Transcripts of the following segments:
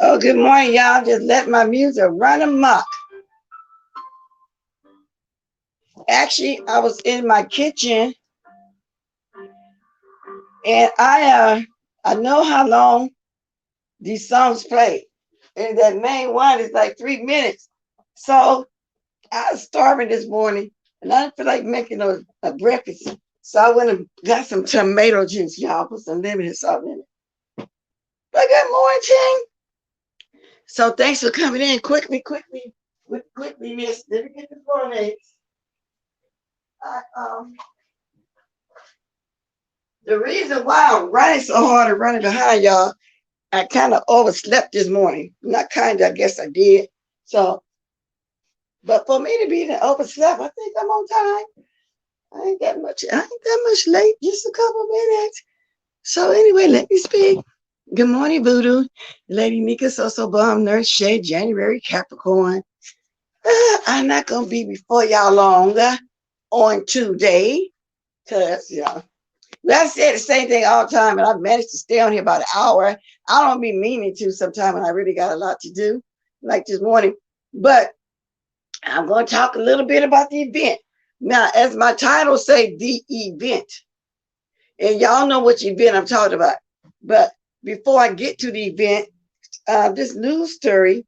Oh, good morning, y'all. Just let my music run amok. Actually, I was in my kitchen, and I know how long these songs play, and that main one is like 3 minutes. So I was starving this morning, and I didn't feel like making a breakfast. So I went and got some tomato juice, y'all. Put some lemon and salt in it. But good morning. So thanks for coming in. Quickly, miss. Let me get the phone eggs. The reason why I'm running so hard and running behind y'all, I kind of overslept this morning. Not kind of, I guess I did. So, but for me to be overslept, I think I'm on time. I ain't that much late, just a couple minutes. So anyway, let me speak. Good morning, Voodoo. Lady Nika, So Bomb, Nurse Shay, January, Capricorn. I'm not going to be before y'all long on today. Because, I said the same thing all the time, and I've managed to stay on here about an hour. I don't be meaning to sometimes when I really got a lot to do, like this morning. But I'm going to talk a little bit about the event. Now, as my title say, the event. And y'all know which event I'm talking about. But before I get to the event, this news story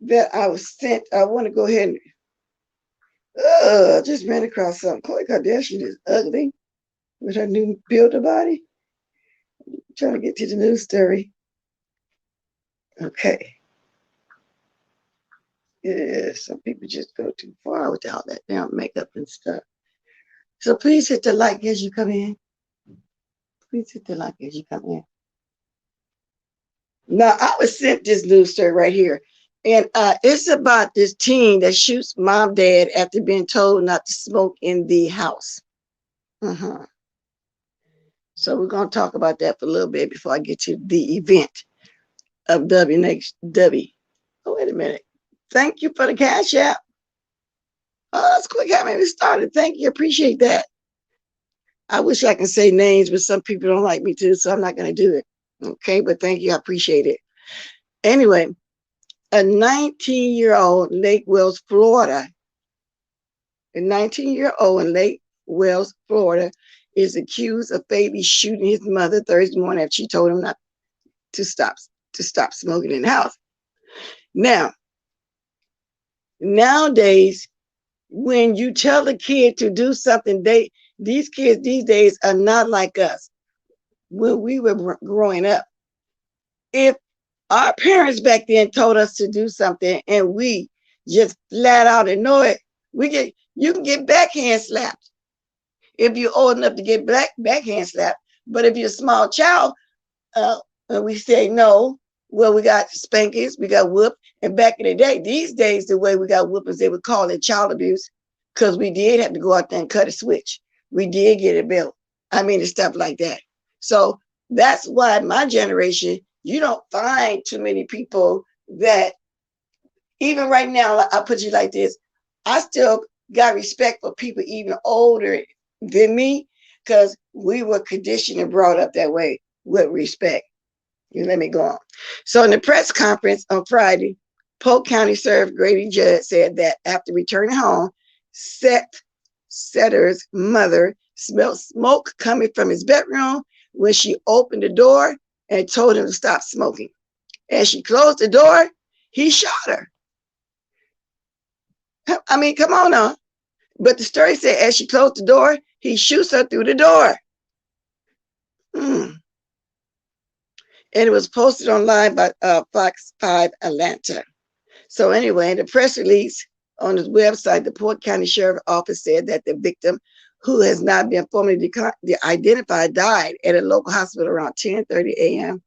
that I was sent, I want to go ahead and I just ran across something. Khloe Kardashian is ugly with her new builder body. I'm trying to get to the news story. Okay. Yeah, some people just go too far with all that damn makeup and stuff. So please hit the like as you come in. Please hit the like as you come in. Now, I was sent this news story right here. And it's about this teen that shoots mom, dad after being told not to smoke in the house. Uh-huh. So we're going to talk about that for a little bit before I get to the event of Dovie next. Dovie. Oh, wait a minute. Thank you for the cash app. Oh, that's quick. How many started? Thank you. Appreciate that. I wish I can say names, but some people don't like me too, so I'm not going to do it. Okay, but thank you. I appreciate it. Anyway, a 19-year-old in Lake Wales, Florida. A 19-year-old in Lake Wales, Florida, is accused of fatally shooting his mother Thursday morning after she told him not to stop smoking in the house. Now, nowadays, when you tell a kid to do something, these kids these days are not like us. When we were growing up, if our parents back then told us to do something and we just flat out ignore it, you can get backhand slapped if you're old enough to get backhand slapped. But if you're a small child, and we say no, well, we got spankings, we got whooped. And back in the day, these days, the way we got whoopings, they would call it child abuse, because we did have to go out there and cut a switch. We did get a bill. I mean, it's stuff like that. So that's why my generation, you don't find too many people that, even right now, I'll put you like this, I still got respect for people even older than me, because we were conditioned and brought up that way with respect. You let me go on. So in the press conference on Friday, Polk County Sheriff Grady Judd said that after returning home, Setter's mother smelled smoke coming from his bedroom when she opened the door and told him to stop smoking. As she closed the door, he shot her. I mean, come on now. But the story said as she closed the door, he shoots her through the door. And it was posted online by Fox 5 Atlanta. So anyway, in the press release on his website, the Polk County Sheriff's Office said that the victim, who has not been formally identified, died at a local hospital around 10:30 a.m.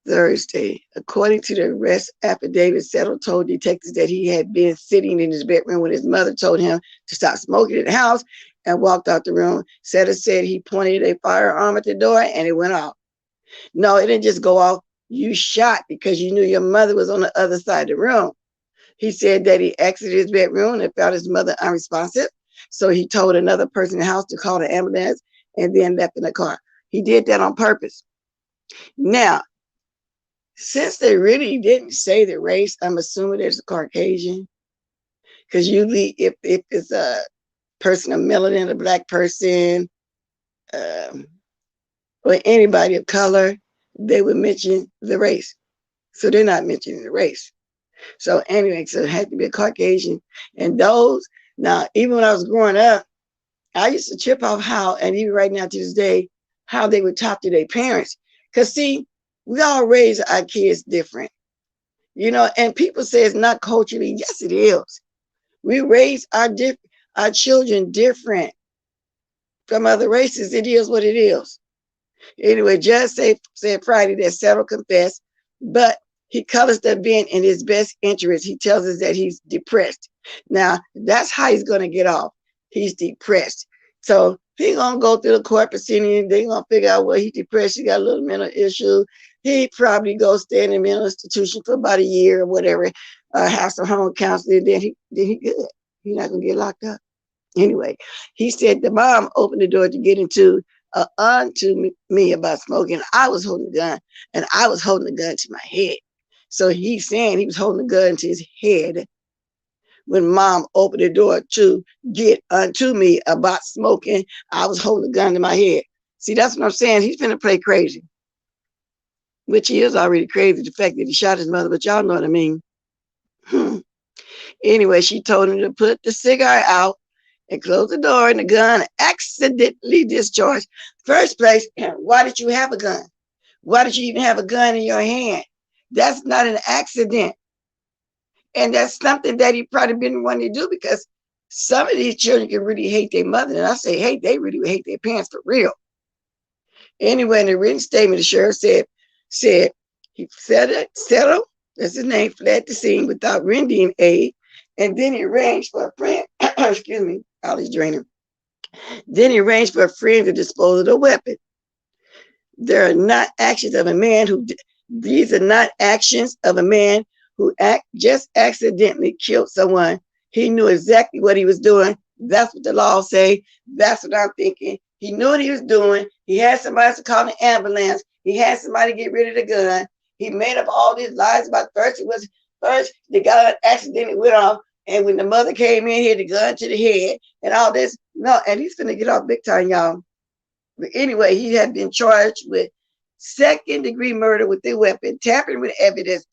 Thursday. According to the arrest affidavit, Settle told detectives that he had been sitting in his bedroom when his mother told him to stop smoking in the house and walked out the room. Settle said he pointed a firearm at the door and it went off. No, it didn't just go off. You shot because you knew your mother was on the other side of the room. He said that he exited his bedroom and found his mother unresponsive. So he told another person in the house to call the ambulance and then left in the car. He did that on purpose. Now, since they really didn't say the race, I'm assuming there's a Caucasian. Because usually if it's a person of melanin, a black person, or anybody of color, they would mention the race. So they're not mentioning the race. So anyway, so it had to be a Caucasian. And those, now, even when I was growing up, I used to trip off how, and even right now to this day, how they would talk to their parents. Because see, we all raise our kids different. You know, and people say it's not culturally. Yes, it is. We raise our children different from other races. It is what it is. Anyway, Judge said Friday that Settle confessed, but he colors the event in his best interest. He tells us that he's depressed. Now, that's how he's going to get off. He's depressed. So he's going to go through the court proceeding. They're going to figure out, well, he's depressed. He got a little mental issue. He probably go stay in a mental institution for about a year or whatever, have some home counseling. Then he good. He's not going to get locked up. Anyway, he said the mom opened the door to get into onto me about smoking. I was holding the gun, and I was holding the gun to my head. So he's saying he was holding the gun to his head when mom opened the door to get unto me about smoking. I was holding the gun to my head. See, that's what I'm saying. He's finna play crazy, which he is already crazy, the fact that he shot his mother, but y'all know what I mean. Anyway, she told him to put the cigar out and close the door, and the gun accidentally discharged. First place, why did you have a gun? Why did you even have a gun in your hand? That's not an accident. And that's something that he probably didn't want to do, because some of these children can really hate their mother. And I say hate, they really hate their parents for real. Anyway, in the written statement, the sheriff said he settled, that's his name, fled the scene without rendering aid, and then he arranged for a friend, excuse me, all these draining. Then he arranged for a friend to dispose of the weapon. There are not actions of a man who, these are not actions of a man who just accidentally killed someone. He knew exactly what he was doing. That's what the law say. That's what I'm thinking. He knew what he was doing. He had somebody to call the ambulance. He had somebody to get rid of the gun. He made up all these lies about first the gun accidentally went off, and when the mother came in, he had the gun to the head and all this. No, and he's gonna get off big time, y'all. But anyway, he had been charged with second-degree murder with a weapon, tampering with evidence,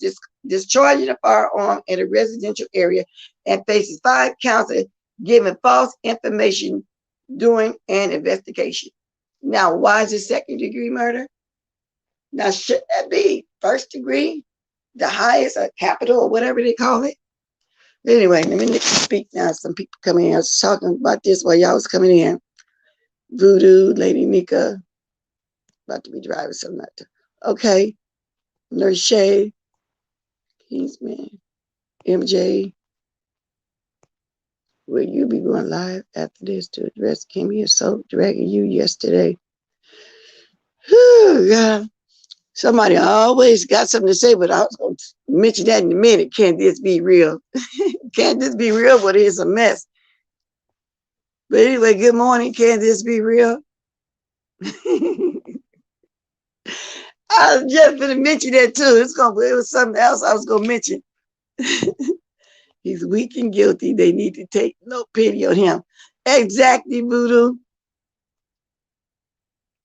discharging a firearm in a residential area, and faces 5 counts of giving false information during an investigation. Now, why is it second-degree murder? Now, should that be first degree, the highest, or capital, or whatever they call it? Anyway, let me speak now. Some people coming in. I was talking about this while y'all was coming in. Voodoo, Lady Nika, about to be driving something like that. Okay. Nurse Shay, Kingsman, MJ. Will you be going live after this to address Kimmy and so dragging you yesterday? God. Somebody always got something to say, but I was going to mention that in a minute. Can't this be real? Can't this be real? But it's a mess. But anyway, good morning. Can this be real? I was just going to mention that too. It was something else I was going to mention. He's weak and guilty. They need to take no pity on him. Exactly, Voodoo.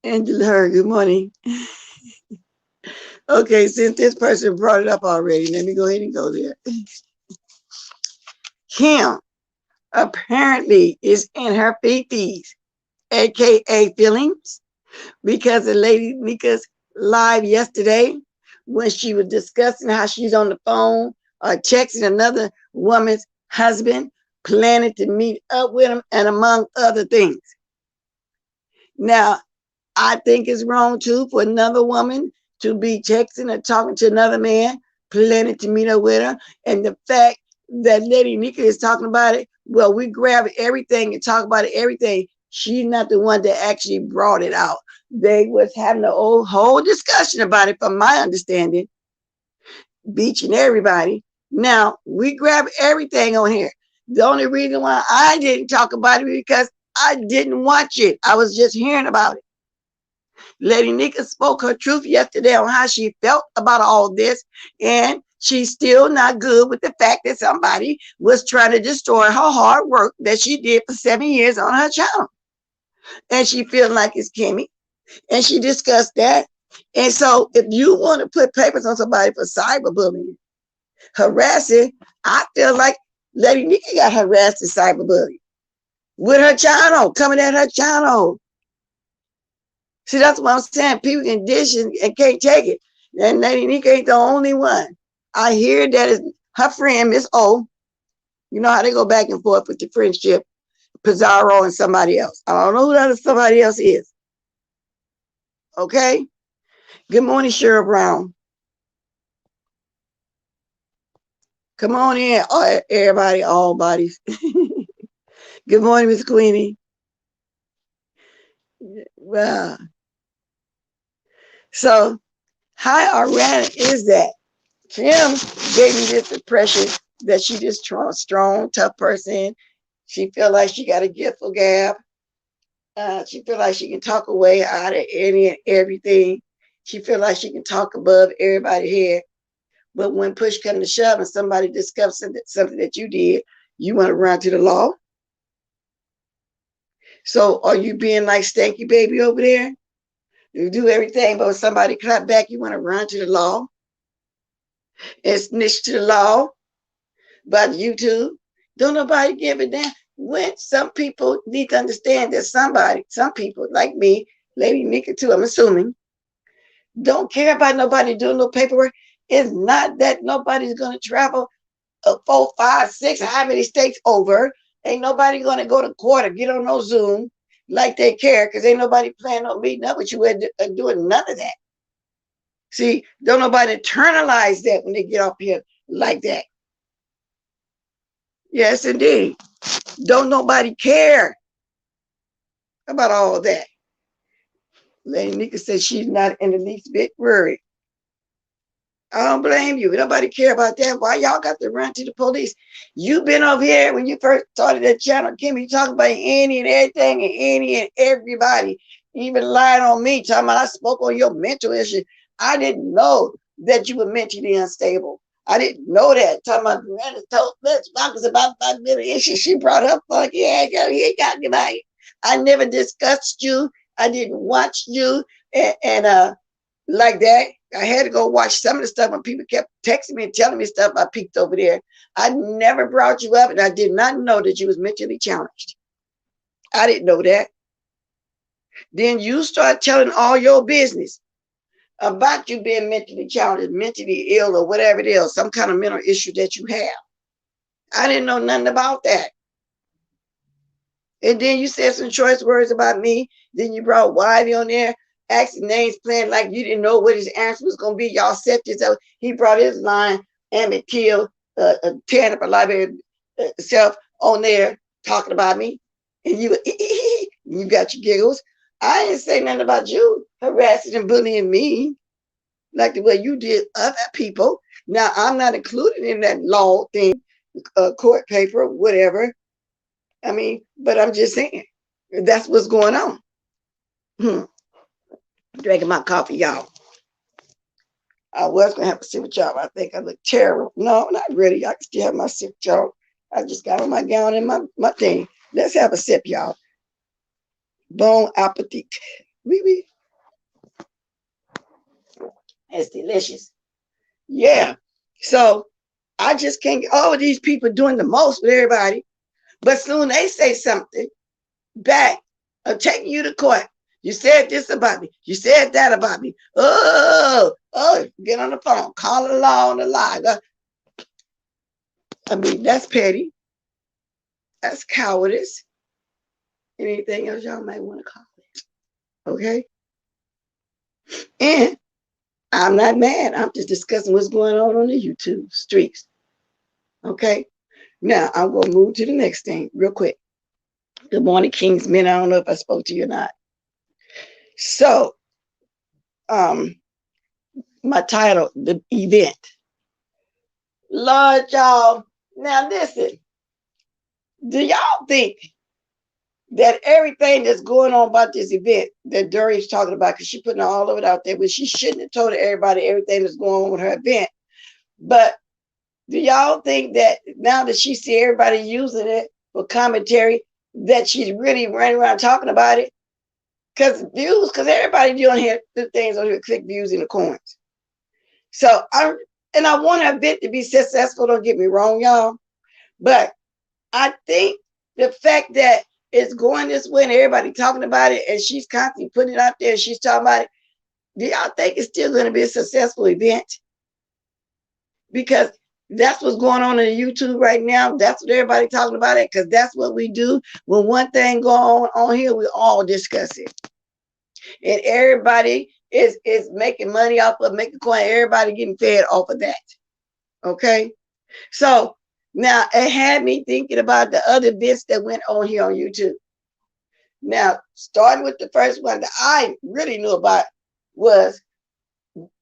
Angela Hurd, good morning. Okay, since this person brought it up already, let me go ahead and go there. Kim apparently is in her 50s, aka feelings, because of Lady Nika's live yesterday when she was discussing how she's on the phone or texting another woman's husband, planning to meet up with him, and among other things. Now, I think it's wrong too for another woman to be texting or talking to another man, planning to meet up with her. And the fact that Lady Nika is talking about it, well, we grab everything and talk about it, everything. She's not the one that actually brought it out. They was having a whole discussion about it, from my understanding, beaching everybody. Now, we grab everything on here. The only reason why I didn't talk about it is because I didn't watch it. I was just hearing about it. Lady Nika spoke her truth yesterday on how she felt about all this, and she's still not good with the fact that somebody was trying to destroy her hard work that she did for 7 years on her channel. And she feels like it's Kimmy, and she discussed that. And so if you want to put papers on somebody for cyberbullying, harassing, I feel like Lady Nika got harassed in cyberbullying with her channel, coming at her channel. See, that's what I'm saying. People can dish and can't take it. And Lady Nika ain't the only one. I hear that is her friend, Miss O. You know how they go back and forth with the friendship, Pizarro and somebody else. I don't know who that somebody else is. Okay? Good morning, Cheryl Brown. Come on in, everybody, all bodies. Good morning, Miss Queenie. Wow. So, how ironic is that? Kim gave me this impression that she just strong, tough person. She feel like she got a gift for gab. She feel like she can talk her way out of any and everything. She feel like she can talk above everybody's head. But when push comes to shove and somebody discovers something that you did, you want to run to the law. So are you being like Stanky Baby over there? You do everything, but when somebody clap back, you want to run to the law and snitch to the law about YouTube. Don't nobody give a damn. When some people need to understand that some people like me, Lady Nika too, I'm assuming, don't care about nobody doing no paperwork. It's not that nobody's going to travel 4, 5, 6, how many states over. Ain't nobody going to go to court or get on no Zoom like they care, because ain't nobody planning on meeting up with you and doing none of that. See, don't nobody internalize that when they get up here like that. Yes, indeed. Don't nobody care about all of that. Lady Nika said she's not in the least bit worried. I don't blame you. Nobody care about that. Why y'all got to run to the police? You been over here when you first started that channel, Kim, you talking about any and everything and any and everybody. Even lying on me, talking about I spoke on your mental issue. I didn't know that you were mentally unstable. I didn't know that. Talking about Miranda told Let's Focus about 5 minute issues. She brought up like, yeah, he ain't got anybody. I never discussed you. I didn't watch you and like that. I had to go watch some of the stuff when people kept texting me and telling me stuff I peeked over there. I never brought you up, and I did not know that you was mentally challenged. I didn't know that. Then you start telling all your business about you being mentally challenged, mentally ill, or whatever it is, some kind of mental issue that you have. I didn't know nothing about that. And then you said some choice words about me. Then you brought Wiley on there, asking names, playing like you didn't know what his answer was going to be. Y'all set this up. He brought his line, Emmett Till, tearing up a lot of self on there talking about me. And you got your giggles. I didn't say nothing about you harassing and bullying me like the way you did other people. Now, I'm not included in that law thing, court paper, whatever. I mean, but I'm just saying, that's what's going on. Drinking my coffee, y'all. I was going to have a sip with y'all. I think I look terrible. No, not really. I can still have my sip, y'all. I just got on my gown and my thing. Let's have a sip, y'all. Bon appetit. Oui, oui. It's delicious. Yeah. So I just can't get all of these people doing the most with everybody. But soon they say something back. I'm taking you to court. You said this about me. You said that about me. Oh, get on the phone. Call the law on the lie. I mean, that's petty. That's cowardice. Anything else y'all might want to call it. Okay? And I'm not mad. I'm just discussing what's going on the YouTube streets. Okay? Now, I'm going to move to the next thing real quick. Good morning, Kingsmen. I don't know if I spoke to you or not. So, my title, the event. Lord, y'all. Now, listen. Do y'all think that everything that's going on about this event that Dorie's talking about, because she's putting all of it out there, but she shouldn't have told everybody everything that's going on with her event. But do y'all think that now that she see everybody using it for commentary, that she's really running around talking about it? Because views, because everybody doing here, the things on here, click views in the coins. So I want her event to be successful, don't get me wrong, y'all. But I think the fact that it's going this way and everybody talking about it and she's constantly putting it out there and she's talking about it, do y'all think it's still going to be a successful event? Because that's what's going on in YouTube right now. That's what everybody talking about it, because that's what we do. When one thing go on here, we all discuss it. And everybody is making money off of making coin. Everybody getting fed off of that. Okay? So now it had me thinking about the other events that went on here on YouTube. Now, starting with the first one that I really knew about was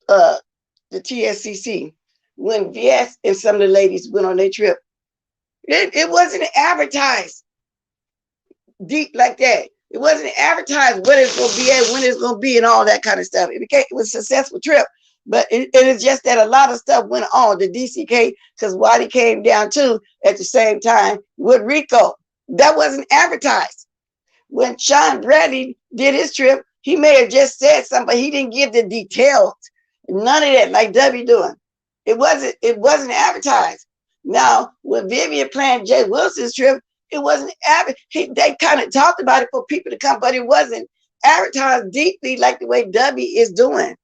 the TSCC. When VS and some of the ladies went on their trip. It wasn't advertised deep like that. It wasn't advertised what it's going to be at, when it's going to be, and all that kind of stuff. It was a successful trip. But it is just that a lot of stuff went on. The DCK, because Waddy came down too at the same time with Rico. That wasn't advertised. When Sean Bradley did his trip, He may have just said something, but he didn't give the details. None of that, like Dovie doing. It wasn't advertised. Now, when Vivian planned Jay Wilson's trip, it wasn't they kind of talked about it for people to come, but it wasn't advertised deeply like the way Dovie is doing.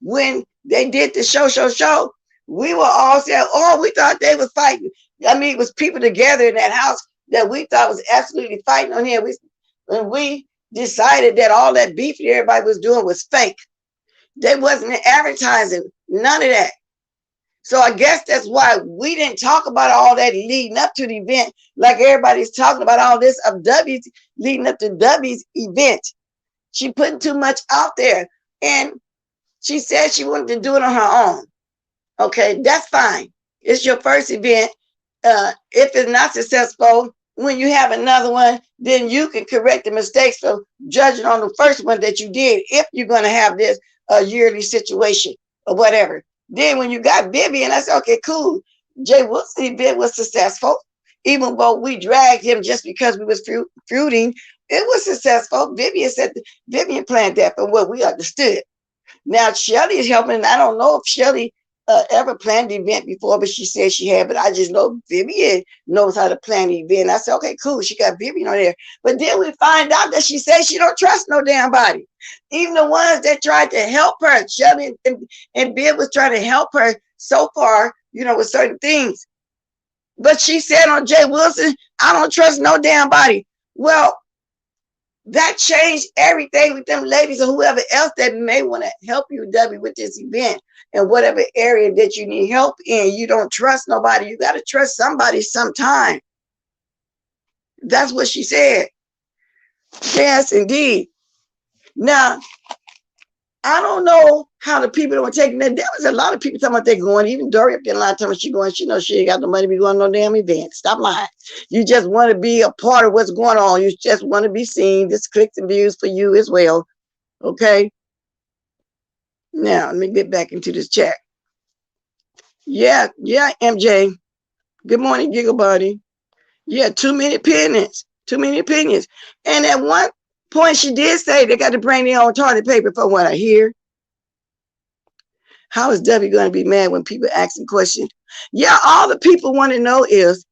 When they did the show, we were all saying, oh, we thought they was fighting. I mean, it was people together in that house that we thought was absolutely fighting on here. When we decided that all that beef that everybody was doing was fake. They wasn't advertising, none of that. So I guess that's why we didn't talk about all that leading up to the event, like everybody's talking about all this of Dovie's leading up to Dovie's event. She putting too much out there. And she said she wanted to do it on her own. Okay, that's fine. It's your first event. If it's not successful, when you have another one, then you can correct the mistakes for judging on the first one that you did, if you're going to have this yearly situation or whatever. Then when you got Vivian, I said, okay, cool. Jay Wilson's event was successful. Even though we dragged him just because we was feuding, it was successful. Vivian said Vivian planned that from what we understood. Now, Shelly is helping, and I don't know if Shelly ever planned the event before, but she said she had, but I just know Vivian knows how to plan the event. I said, okay, cool. She got Vivian on there. But then we find out that she says she don't trust no damn body. Even the ones that tried to help her, Shelly and Bill was trying to help her so far, you know, with certain things. But she said on Jay Wilson, I don't trust no damn body. Well, that changed everything with them ladies or whoever else that may want to help you, Dovie, with this event and whatever area that you need help in. You don't trust nobody. You got to trust somebody sometime. That's what she said. Yes, indeed. Now, I don't know how the people that were taking that. There was a lot of people talking about they going. Even Dory up there a lot of times she going. She knows she ain't got no money to be going to no damn event. Stop lying. You just want to be a part of what's going on. You just want to be seen. This clicks and views for you as well. Okay. Now let me get back into this chat. Yeah, MJ. Good morning, Giggle Buddy. Yeah, too many opinions. Too many opinions. And at one point she did say they got to bring their own toilet paper for what I hear. How is Dovie going to be mad when people asking questions? Yeah, all the people want to know is,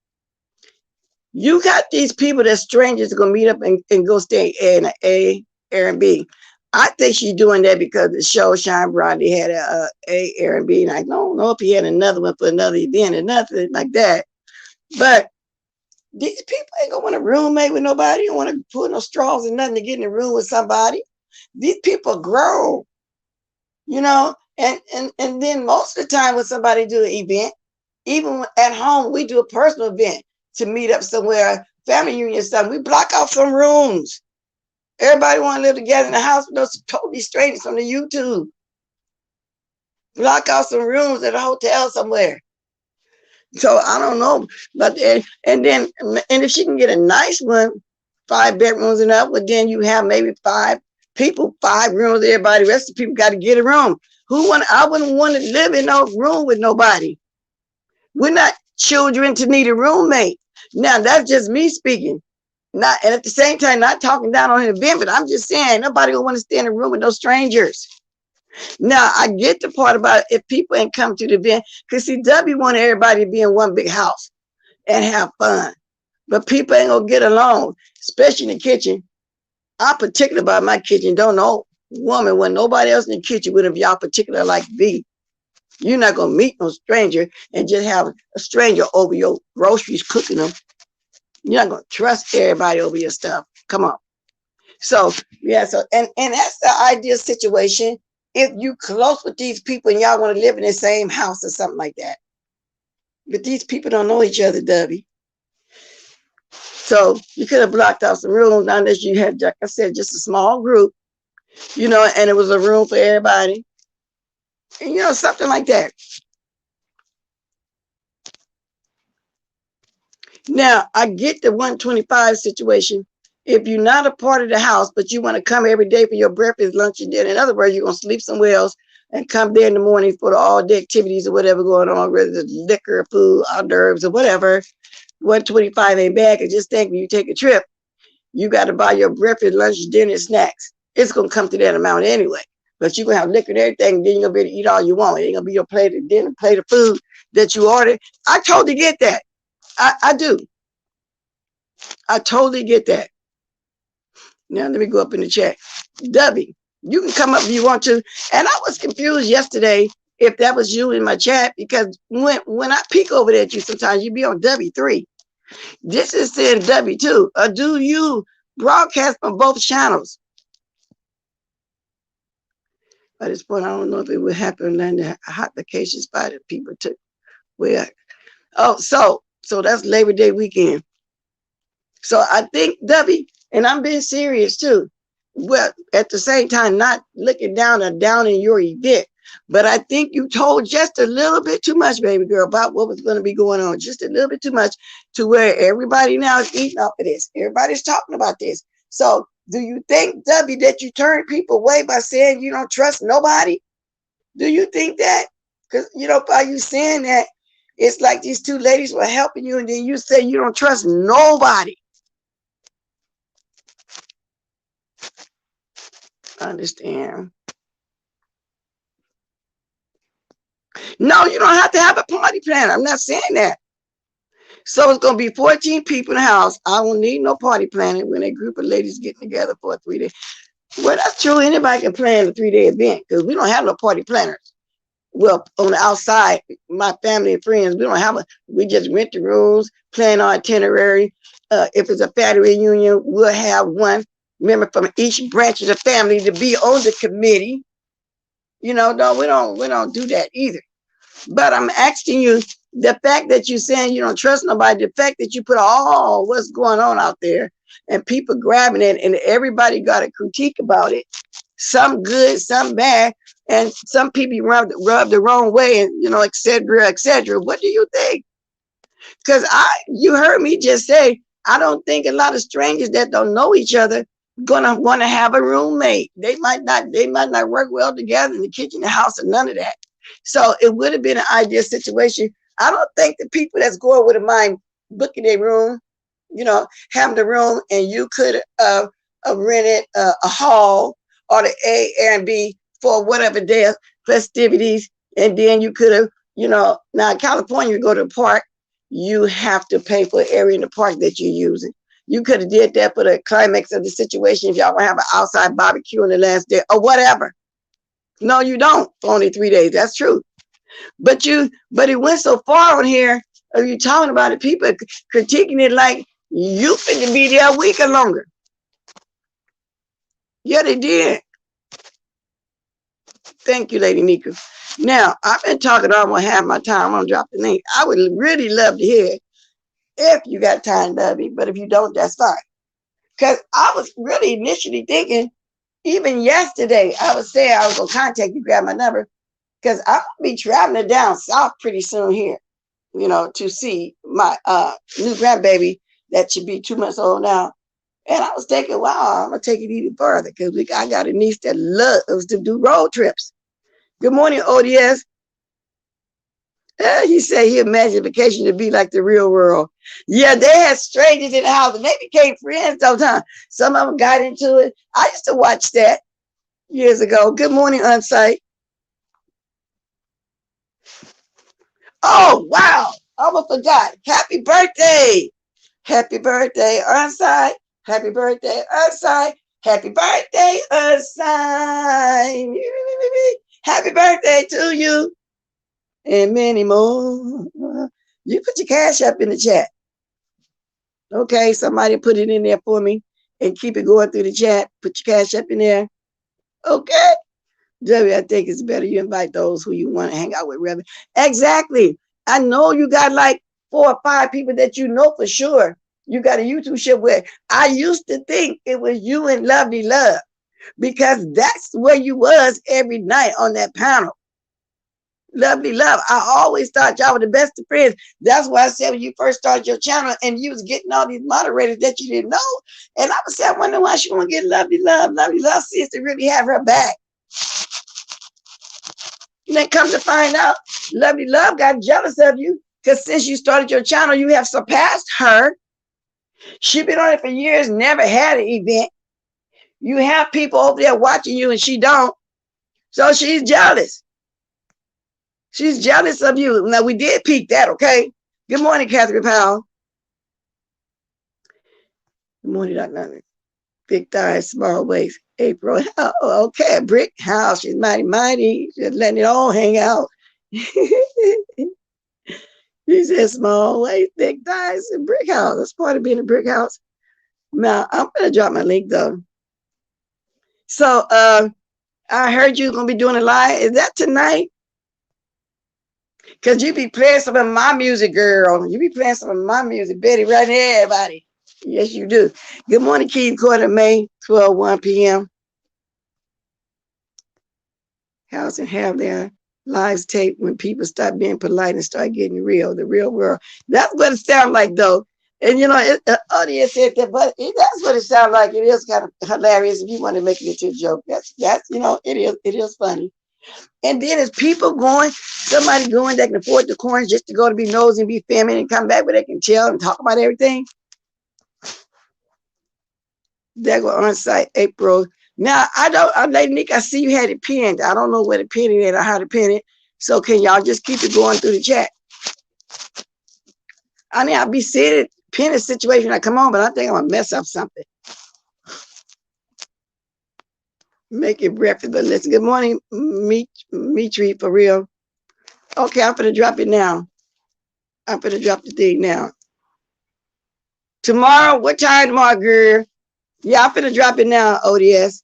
you got these people that strangers are going to meet up and go stay in an A, Airbnb. I think she's doing that because the show Shine Bright, they had a Airbnb, and I don't know if he had another one for another event or nothing like that. But these people ain't going to want a roommate with nobody. Don't want to put no straws and nothing to get in the room with somebody. These people grow, you know. And then most of the time when somebody do an event, even at home, we do a personal event to meet up somewhere, family reunion stuff. We block out some rooms. Everybody want to live together in the house with those totally strangers from the YouTube. Block out some rooms at a hotel somewhere. So I don't know, but and if she can get a nice one, 5 bedrooms and up, well then you have maybe 5 people, 5 rooms. Everybody, the rest of the people got to get a room. I wouldn't want to live in no room with nobody. We're not children to need a roommate. Now that's just me speaking. Not, and at the same time, not talking down on an event, but I'm just saying nobody will want to stay in a room with no strangers. Now I get the part about if people ain't come to the event, because see, Dovie wanted everybody to be in one big house and have fun. But people ain't gonna get along, especially in the kitchen. I'm particular about my kitchen. Don't know woman when nobody else in the kitchen with, if y'all particular like me. You're not gonna meet no stranger and just have a stranger over your groceries cooking them. You're not gonna trust everybody over your stuff. Come on. So yeah, and that's the ideal situation if you close with these people and y'all want to live in the same house or something like that. But these people don't know each other, Dovie. So you could have blocked out some rooms unless you had, like I said, just a small group, you know, and it was a room for everybody. And, you know, something like that. Now, I get the 125 situation. If you're not a part of the house, but you want to come every day for your breakfast, lunch, and dinner, in other words, you're going to sleep somewhere else and come there in the morning for all the activities or whatever going on, whether it's liquor, food, hors d'oeuvres, or whatever. 125 ain't bad, because just think when you take a trip, you got to buy your breakfast, lunch, dinner, snacks it's gonna come to that amount anyway. But you're gonna have liquor and everything, and then you're gonna be able to eat all you want. It ain't gonna be your plate of dinner, plate of food that you ordered. I totally get that. I do. I totally get that. Now let me go up in the chat. Dovie, you can come up if you want to. And I was confused yesterday if that was you in my chat, because when I peek over there at you, sometimes you be on W3. This is saying W2. Or do you broadcast on both channels? At this point, I don't know if it would happen in the hot vacation spot that people took. Well, oh, so that's Labor Day weekend. So I think, Dovie, and I'm being serious too. Well, at the same time, not looking down or down in your event, but I think you told just a little bit too much, baby girl, about what was going to be going on. Just a little bit too much to where everybody now is eating off of this. Everybody's talking about this. So do you think, Dovie, that you turn people away by saying you don't trust nobody? Do you think that? Because, you know, by you saying that, it's like these two ladies were helping you, and then you say you don't trust nobody. I understand. No, you don't have to have a party planner. I'm not saying that. So it's going to be 14 people in the house. I won't need no party planning when a group of ladies getting together for a 3-day. Well, that's true. Anybody can plan a 3-day event because we don't have no party planners. Well, on the outside, my family and friends, we just rent the rooms, plan our itinerary. If it's a family reunion, we'll have one member from each branch of the family to be on the committee. You know, no, we don't do that either. But I'm asking you, the fact that you're saying you don't trust nobody, the fact that you put all what's going on out there and people grabbing it, and everybody got a critique about it, some good, some bad, and some people rub the wrong way, and you know, et cetera, et cetera. What do you think? Because you heard me just say, I don't think a lot of strangers that don't know each other gonna want to have a roommate. They might not work well together in the kitchen, the house, and none of that. So it would have been an ideal situation. I don't think the people that's going would have mind booking a room, you know, having the room, and you could rented a hall or the A and B for whatever day festivities, and then you could have, you know, now in California, you go to the park, you have to pay for the area in the park that you're using. You could have did that for the climax of the situation if y'all want to have an outside barbecue on the last day or whatever. No, you don't for only 3 days. That's true. But it went so far on here, are you talking about it? People critiquing it like you finna be there a week or longer. Yeah, they did. Thank you, Lady Nika. Now, I've been talking almost half my time. I'm gonna drop the link. I would really love to hear it if you got time, Dovie, but if you don't, that's fine. Because I was really initially thinking, even yesterday, I was saying I was gonna contact you, grab my number, because I'm gonna be traveling down south pretty soon here, you know, to see my new grandbaby that should be 2 months old now. And I was thinking, wow, I'm gonna take it even further because I got a niece that loves to do road trips. Good morning, ODS. He said he imagined vacation to be like the real world. Yeah, they had strangers in the house and they became friends sometimes. Some of them got into it. I used to watch that years ago. Good morning, Unsight. Oh, wow. I almost forgot. Happy birthday. Happy birthday, Unsight. Happy birthday, Unsight. Happy birthday, Unsight. Happy birthday to you. And many more. You put your cash up in the chat. Okay, somebody put it in there for me and keep it going through the chat. Put your cash up in there. Okay. Dovie, I think it's better you invite those who you want to hang out with, rather. Exactly. I know you got like 4 or 5 people that you know for sure. You got a YouTube show where I used to think it was you and Lovely Love because that's where you was every night on that panel. Lovely Love. I always thought y'all were the best of friends. That's why I said when you first started your channel and you was getting all these moderators that you didn't know. And I was saying, I wonder why she want to get Lovely Love. Lovely Love seems to really have her back. And then come to find out, Lovely Love got jealous of you because since you started your channel, you have surpassed her. She's been on it for years, never had an event. You have people over there watching you and she don't. So she's jealous. She's jealous of you. Now, we did peek that, okay? Good morning, Catherine Powell. Good morning, Dr. Big thighs, small waist. April, oh, okay, brick house. She's mighty, mighty. Just letting it all hang out. She said small waist, big thighs, and brick house. That's part of being a brick house. Now, I'm going to drop my link, though. So, I heard you're going to be doing a live. Is that tonight? Because you be playing some of my music, girl. You be playing some of my music. Betty, right here, everybody. Yes, you do. Good morning, Keith Quarter, May 12:01 p.m. House and have their lives taped when people stop being polite and start getting real, the real world. That's what it sounds like, though. And, you know, the audience said that, but that's what it sounds like. It is kind of hilarious if you want to make it into a joke. That's you know, it is funny. And then there's people going, somebody going that can afford the coins just to go to be nosy and be feminine and come back where they can chill and talk about everything. That go on site April. Now, Lady Nick, I see you had it pinned. I don't know where to pin it or how to pin it. So can y'all just keep it going through the chat? I mean, I'll be seeing it, pin a situation I come on, but I think I'm going to mess up something. Make it breakfast, but listen. Good morning, Mitri, for real. Okay, I'm going to drop it now. I'm going to drop the thing now. Tomorrow, what time tomorrow, girl? Yeah, I'm going to drop it now, ODS.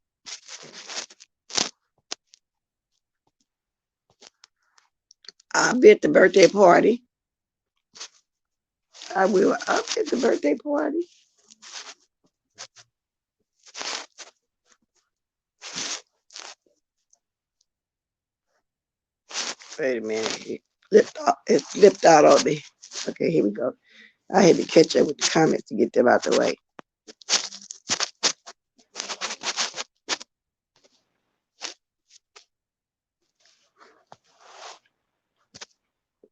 I'll be at the birthday party. I will. I'll be at the birthday party. Wait a minute. It flipped out on me. Okay, here we go. I had to catch up with the comments to get them out the way.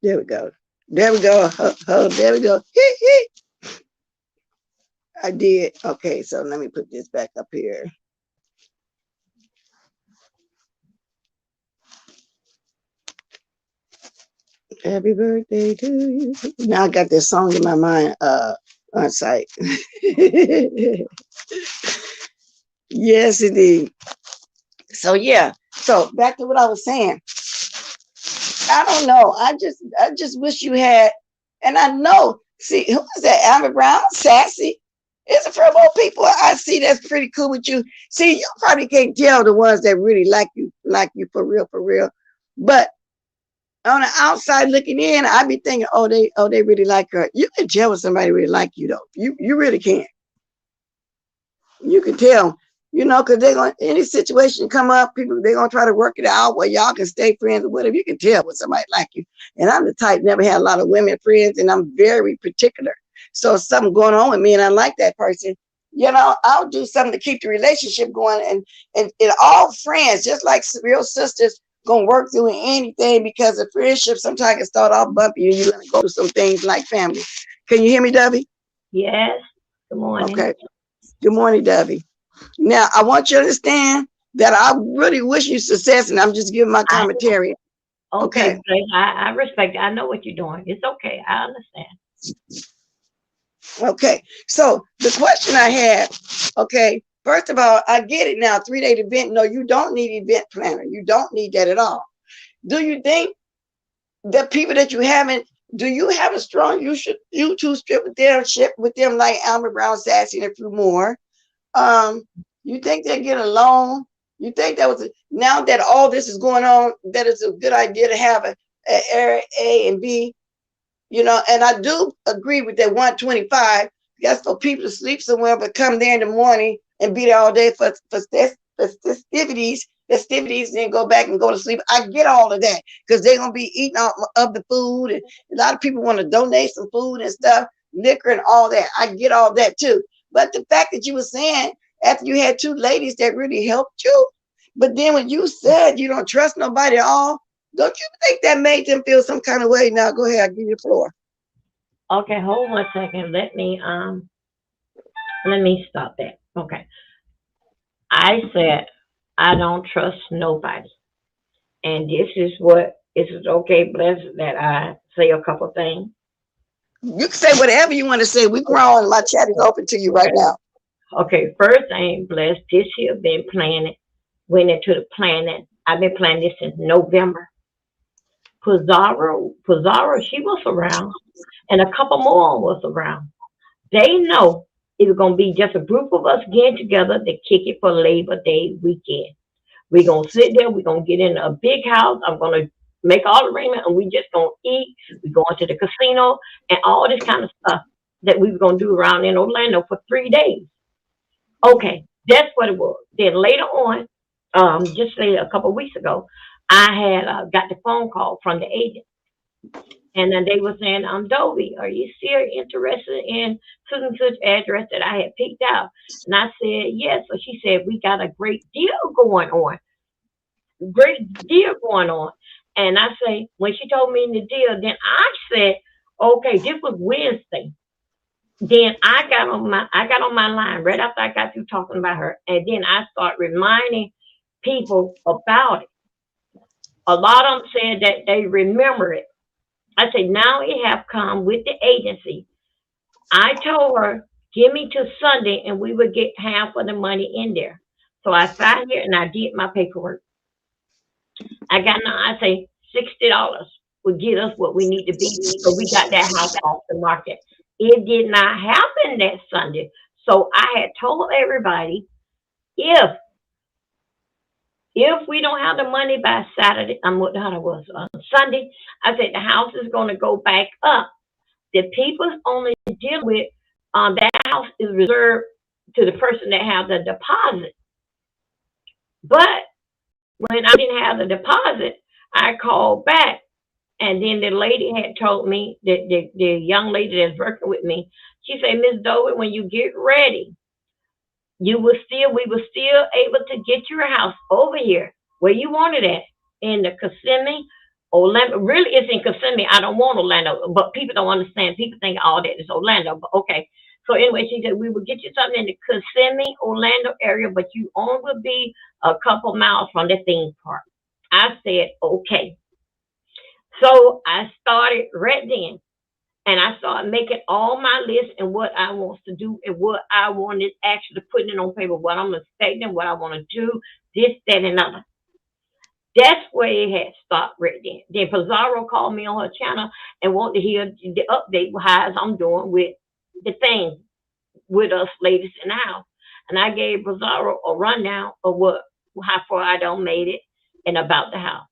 There we go. There we go. There we go. I did. Okay, so let me put this back up here. Happy birthday to you. Now I got this song in my mind on site. Yes, indeed. So yeah. So back to what I was saying. I don't know. I just wish you had, and I know, see, who is that? Amber Brown, sassy. It's a few more people I see that's pretty cool with you. See, you probably can't tell the ones that really like you for real, for real. But on the outside looking in, I'd be thinking, oh, they really like her. You can tell when somebody really like you, though. You really can. You can tell, you know, because they're going, any situation come up, people, they're going to try to work it out where y'all can stay friends or whatever. You can tell when somebody like you. And I'm the type, never had a lot of women friends, and I'm very particular. So if something going on with me and I like that person, you know, I'll do something to keep the relationship going. And all friends, just like real sisters, gonna work through anything, because a friendship sometimes can start off bumpy and you're gonna go through some things like family. Can you hear me, Dovie? Yes. Good morning. Okay. Good morning, Dovie. Now I want you to understand that I really wish you success, and I'm just giving my commentary. Okay. I respect it. I know what you're doing. It's okay. I understand. Okay. So the question I had, okay, first of all, I get it now. 3-day event. No, you don't need event planner. You don't need that at all. Do you think the people that you haven't, do you have a strong YouTube strip with them like Alma Brown, Sassy, and a few more? You think they get along? You think that was now that all this is going on, that it's a good idea to have a area A and B, you know? And I do agree with that 125. That's for people to sleep somewhere, but come there in the morning and be there all day for festivities, and then go back and go to sleep. I get all of that, because they're gonna be eating all of the food, and a lot of people want to donate some food and stuff, liquor and all that. I get all that too. But the fact that you were saying after you had 2 ladies that really helped you, but then when you said you don't trust nobody at all, don't you think that made them feel some kind of way? Now go ahead, I'll give you the floor. Okay, hold on a second. Let me stop that. Okay. I said, I don't trust nobody. And this is what, is it okay, Bless, that I say a couple things? You can say whatever you want to say. We grown. My chat is open to you right Okay. now. Okay, first thing, Bless, this year been planning, went into the planning. I've been planning this since November. Pizarro, she was around, and a couple more was around. They know it's gonna be just a group of us getting together to kick it for Labor Day weekend. We're gonna sit there, we're gonna get in a big house, I'm gonna make all the arrangements, and we just gonna eat, we going to the casino and all this kind of stuff that we were gonna do around in Orlando for 3 days. Okay, that's what it was. Then later on, just say a couple of weeks ago, I had got the phone call from the agent. And then they were saying, Dovie, are you still interested in such and such address that I had picked out? And I said, yes. So she said, we got a great deal going on. Great deal going on. And I say, when she told me the deal, then I said, okay, this was Wednesday. Then I got on my line right after I got through talking about her. And then I start reminding people about it. A lot of them said that they remember it. I said, now it have come with the agency. I told her, give me till Sunday and we would get half of the money in there. So I sat here and I did my paperwork. I say $60 would get us what we need to be. So we got that house off the market. It did not happen that Sunday. So I had told everybody, if if we don't have the money by Saturday, what how it was Sunday, I said the house is going to go back up. The people's only deal with that house is reserved to the person that have the deposit. But when I didn't have the deposit, I called back, and then the lady had told me that the young lady that's working with me, she said, Miss Dovie, when you get ready, we were still able to get your house over here where you wanted it in the Kissimmee, Orlando. Really, it's in Kissimmee. I don't want Orlando, but people don't understand. People think all that is Orlando, but okay. So anyway, she said we will get you something in the Kissimmee, Orlando area, but you only will be a couple miles from the theme park. I said okay. So I started right then. And I started making all my lists and what I want to do and what I wanted actually putting it on paper, what I'm expecting, what I want to do, this, that, and other. That's where it had stopped right then. Then Pizarro called me on her channel and wanted to hear the update how I'm doing with the thing with us ladies in the house. And I gave Pizarro a rundown of how far I done made it and about the house.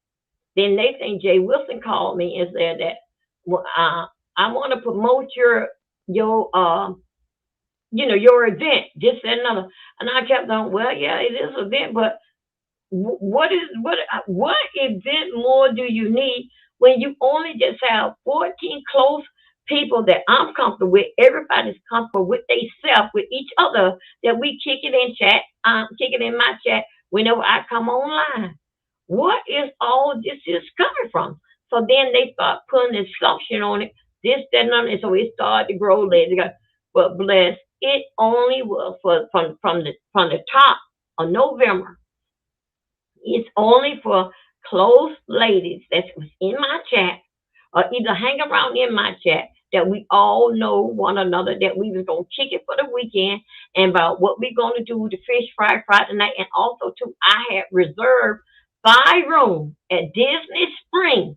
Then Nathan J. Wilson called me and said that well, I want to promote your your event, this and another. And I kept on, well, yeah, it is an event, but what event more do you need when you only just have 14 close people that I'm comfortable with? Everybody's comfortable with themselves, with each other, that we kick it in chat, kick it in my chat whenever I come online. What is all this is coming from? So then they start putting assumption on it, this, that, and other, and so it started to grow later. But bless, it only was from the top of November. It's only for close ladies that was in my chat or either hang around in my chat that we all know one another, that we was gonna kick it for the weekend and about what we gonna do the fish fry Friday night. And also too, I had reserved 5 rooms at Disney Springs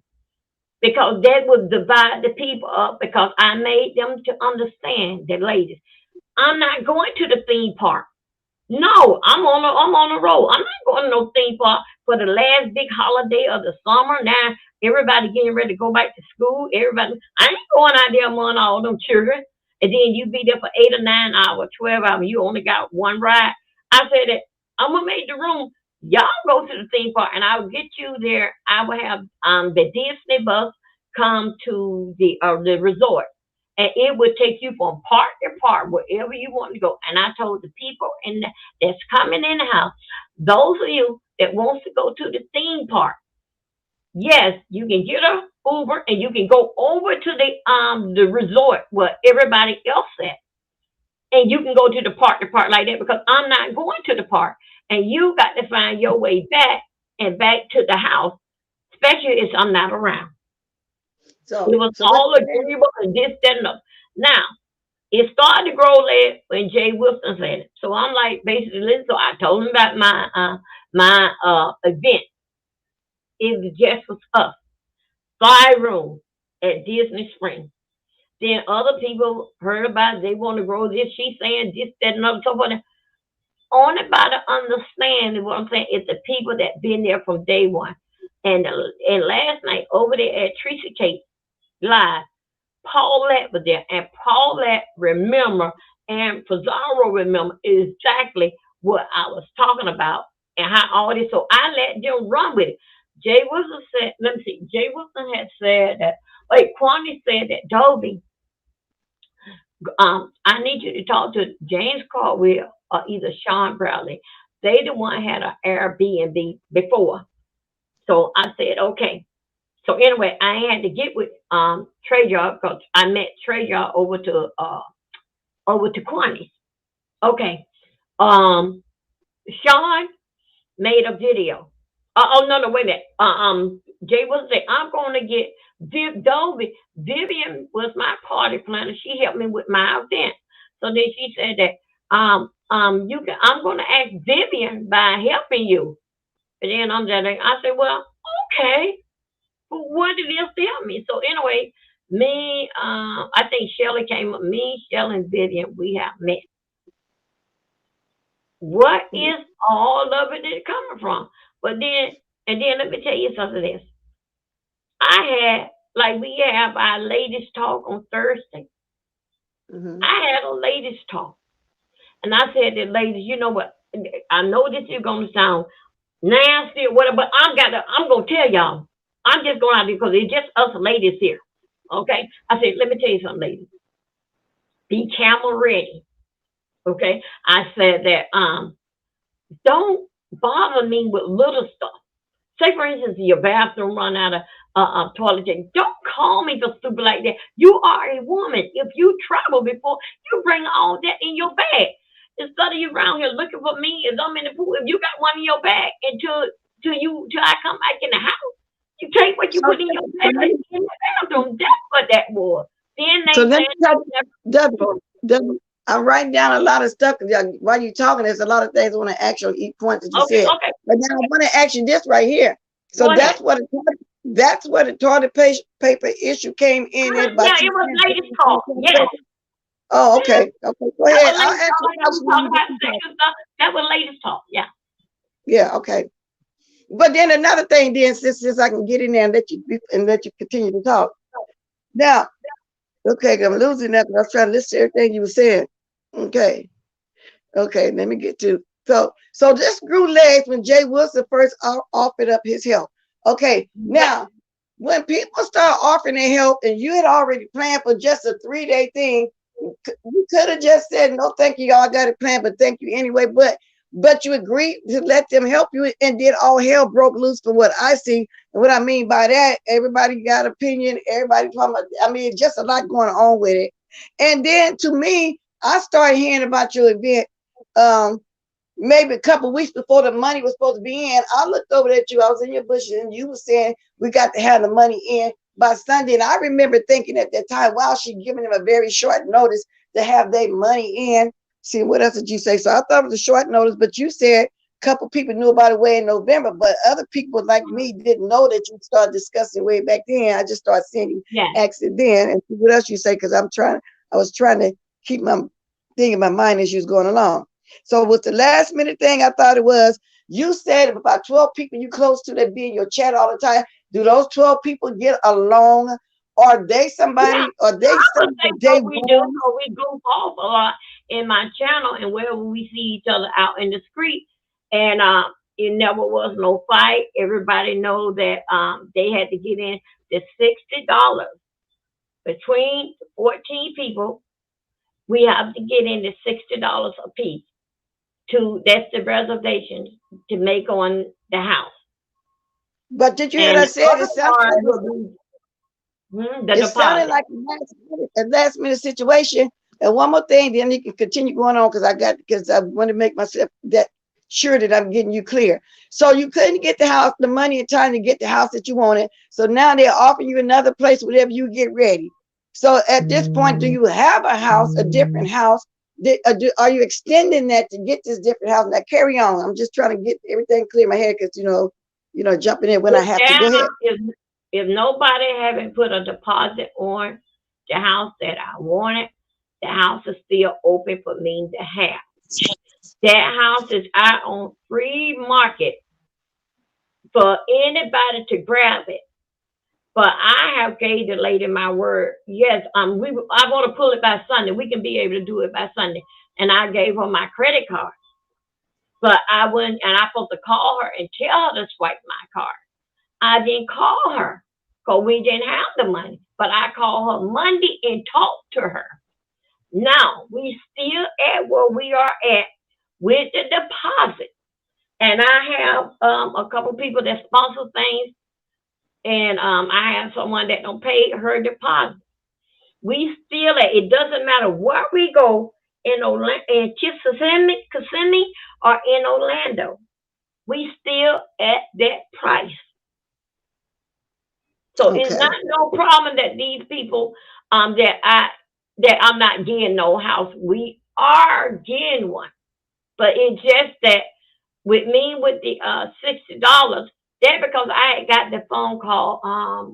because that would divide the people up because I made them to understand that ladies, I'm not going to the theme park. No, I'm on a roll. I'm not going to no theme park for the last big holiday of the summer. Now everybody getting ready to go back to school. Everybody, I ain't going out there among all them children. And then you be there for 8 or 9 hours, 12 hours. You only got one ride. I said that I'm gonna make the room. Y'all go to the theme park, and I will get you there. I will have the Disney bus come to the resort, and it would take you from park to park wherever you want to go. And I told the people that's coming in the house, those of you that wants to go to the theme park, yes, you can get a Uber and you can go over to the resort where everybody else at, and you can go to the park like that because I'm not going to the park. and you got to find your way back and back to the house, especially if I'm not around. So It was so what all agreeable and this, that, and the. Now, it started to grow late when Jay Wilson said it. So I'm like, basically, listen. So I told him about my event. It was just for us, 5 rooms at Disney Springs. Then other people heard about it. They want to grow this. She's saying this, that, and other, so forth. Only by the understanding what I'm saying is the people that been there from day one. And last night over there at Tracy Kate Live, Paulette was there, and Paulette remember, and Pizarro remember exactly what I was talking about and how all this. So I let them run with it. Jay Wilson said, let me see, Jay Wilson had said that, wait, Kwame said that Dovie, I need you to talk to James Caldwell or either Sean Bradley. They the one had an Airbnb before. So I said, okay. So anyway, I had to get with Trey Yard because I met Trey Yard over to Kwame. Okay. Sean made a video. Oh no, wait a minute. Jay was saying I'm going to get Dovie. Vivian was my party planner. She helped me with my event. So then she said that you can. I'm going to ask Vivian by helping you. And then I said, well, okay. But what did this tell me? So anyway, me, I think Shelly came up. Me, Shelly, and Vivian, we have met. What is all of it coming from? But then, and then let me tell you something else. I had, like we have our ladies talk on Thursday. I had a ladies talk. And I said to ladies, you know what? I know this is going to sound nasty or whatever, but I'm going to tell y'all. I'm just going out there because it's just us ladies here. Okay? I said, let me tell you something, ladies. Be camel ready. Okay? I said that don't bother me with little stuff. Say, for instance, your bathroom run out of toiletries. Don't call me for stupid like that. You are a woman. If you travel before, you bring all that in your bag. Instead of you around here looking for me as I'm in the pool, if you got one in your bag until I come back in the house, you take what you put in your bag in the bathroom. That's what that was. Then they so let said, I'm writing down a lot of stuff while you're talking. There's a lot of things I want to ask you on each point that you said. okay. But now I want to ask you this right here. So Go that's what the toilet paper issue came in at. Yeah, it was ladies talk. Yes. Oh, okay. Okay, go ahead. I'll ask you a question. That was ladies talk. Yeah. Yeah. Okay. But then another thing, then, since I can get in there and let you continue to talk. Now, okay, I'm losing that, but I was trying to listen to everything you were saying. Okay. Okay, let me get to so this grew legs when Jay Wilson first offered up his help. Okay, now when people start offering their help and you had already planned for just a 3-day thing, you could have just said no, thank you, y'all got it planned, but thank you anyway. But you agreed to let them help you, and then all hell broke loose for what I see. And what I mean by that, everybody got opinion, everybody talking about, I mean, just a lot going on with it. And then to me, I started hearing about your event maybe a couple of weeks before the money was supposed to be in. I looked over at you, I was in your bushes, and you were saying we got to have the money in by Sunday. And I remember thinking at that time, wow, she's giving them a very short notice to have their money in. See, what else did you say? So I thought it was a short notice, but you said a couple people knew about it way in November, but other people like me didn't know that you started discussing way back then. I just started seeing you exit then. And see what else you say, because I was trying to keep my thing in my mind as you was going along. So with the last minute thing, I thought it was, you said if about 12 people you close to that be in your chat all the time, do those 12 people get along? Are they somebody, or they somebody we do, or we goof off a lot in my channel, and wherever we see each other out in the street, and it never was no fight. Everybody know that they had to get in the $60 between 14 people. We have to get in the $60 a piece. That's the reservations to make on the house. But did you hear what I said? It sounded like a last minute situation. And one more thing, then you can continue going on because I want to make myself that sure that I'm getting you clear. So you couldn't get the house, the money in time to get the house that you wanted. So now they're offering you another place whenever you get ready. So at this point, do you have a house, a different house? Are you extending that to get this different house? Now carry on. I'm just trying to get everything clear in my head because jumping in when I have to. Go ahead. If nobody haven't put a deposit on the house that I wanted, the house is still open for me to have. That house is out on free market for anybody to grab it. But I have gave the lady my word. Yes, I want to pull it by Sunday. We can be able to do it by Sunday. And I gave her my credit card. But I wouldn't, and I supposed to call her and tell her to swipe my card. I didn't call her because we didn't have the money. But I called her Monday and talked to her. Now we still at where we are at with the deposit. And I have a couple people that sponsor things. And I have someone that don't pay her deposit. We still at, it doesn't matter where we go in Kissimmee or in Orlando. We still at that price. So Okay. it's not no problem that these people that I'm not getting no house. We are getting one. But it's just that with me with the $60, that because I had got the phone call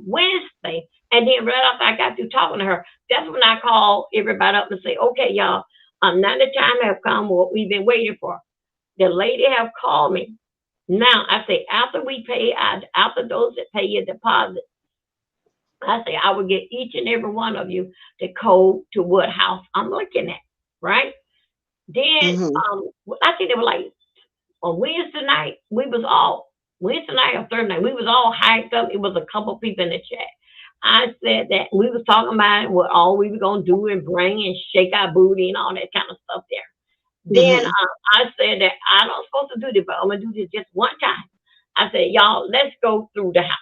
Wednesday, and then right after I got through talking to her, that's when I called everybody up and say, okay, y'all, now the time have come what we've been waiting for. The lady have called me. Now I say after we pay after those that pay your deposit, I say I will get each and every one of you the code to what house I'm looking at, right? Then I think they were like on Wednesday night, Wednesday night or Thursday night, we was all hyped up. It was a couple people in the chat. I said that we was talking about what all we were going to do and bring and shake our booty and all that kind of stuff there. Then I said that I don't supposed to do this, but I'm going to do this just one time. I said, y'all, let's go through the house.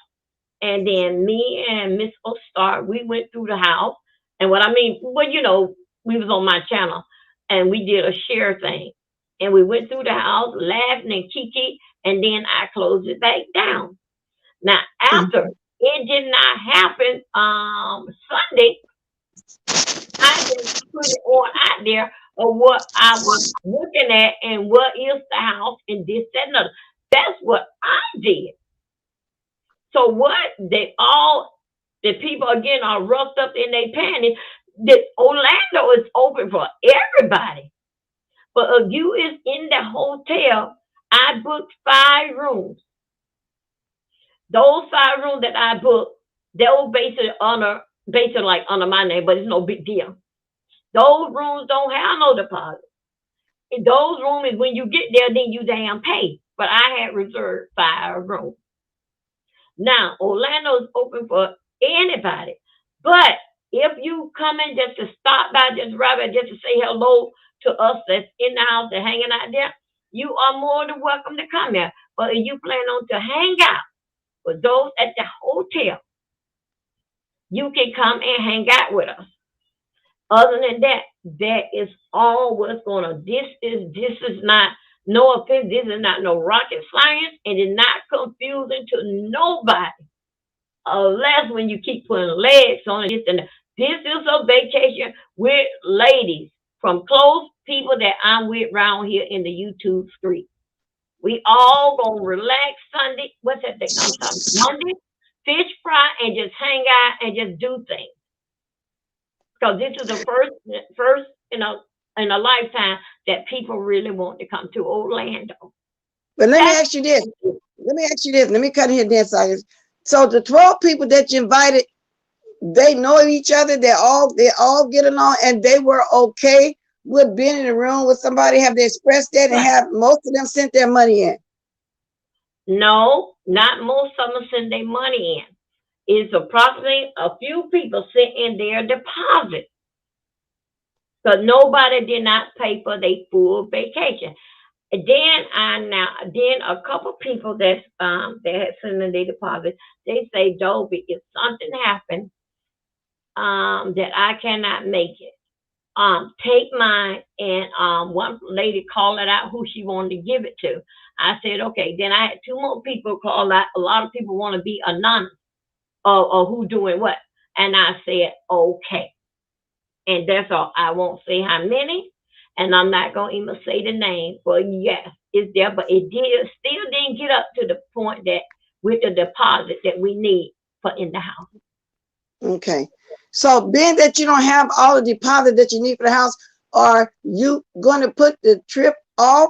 And then me and Miss Ostar, we went through the house. And what I mean, well, we was on my channel and we did a share thing. And we went through the house laughing and kiki, and then I closed it back down. Now, after it did not happen Sunday, I just put it on out there of what I was looking at and what is the house and this, that, and other. That's what I did. So what the people again are roughed up in their panties. The Orlando is open for everybody. But if you is in the hotel, I booked 5 rooms. Those 5 rooms that I booked, they were based like under my name, but it's no big deal. Those rooms don't have no deposit. In those rooms is when you get there, then you damn pay. But I had reserved 5 rooms. Now, Orlando is open for anybody. But if you come in just to stop by, just rather just to say hello to us that's in the house and hanging out there, you are more than welcome to come here. But if you plan on to hang out with those at the hotel, you can come and hang out with us. Other than that, that is all what's going on. This is not, no offense, this is not no rocket science, and it's not confusing to nobody. Unless when you keep putting legs on it, this is a vacation with ladies from close people that I'm with around here in the YouTube street. We all gonna relax Sunday. What's that day? Monday, fish fry and just hang out and just do things. Because this is the first in a lifetime that people really want to come to Orlando. But let me ask you this. Let me cut in here, Dan. So the 12 people that you invited, they know each other. They all get along, and they were okay with being in a room with somebody. Have they expressed that, and have most of them sent their money in? No, not most of them send their money in. It's approximately a few people sent in their deposit. Because nobody did not pay for their full vacation. And then a couple people that had sent in their deposit, they say, Dovie, if something happened that I cannot make it, take mine, and one lady called it out who she wanted to give it to. I said, okay. Then I had two more people call out. A lot of people want to be anonymous, or who doing what. And I said, okay. And that's all. I won't say how many, and I'm not gonna even say the name. But yes, it's there. But it did still didn't get up to the point that with the deposit that we need for in the house. Okay. So being that you don't have all the deposit that you need for the house, are you going to put the trip off,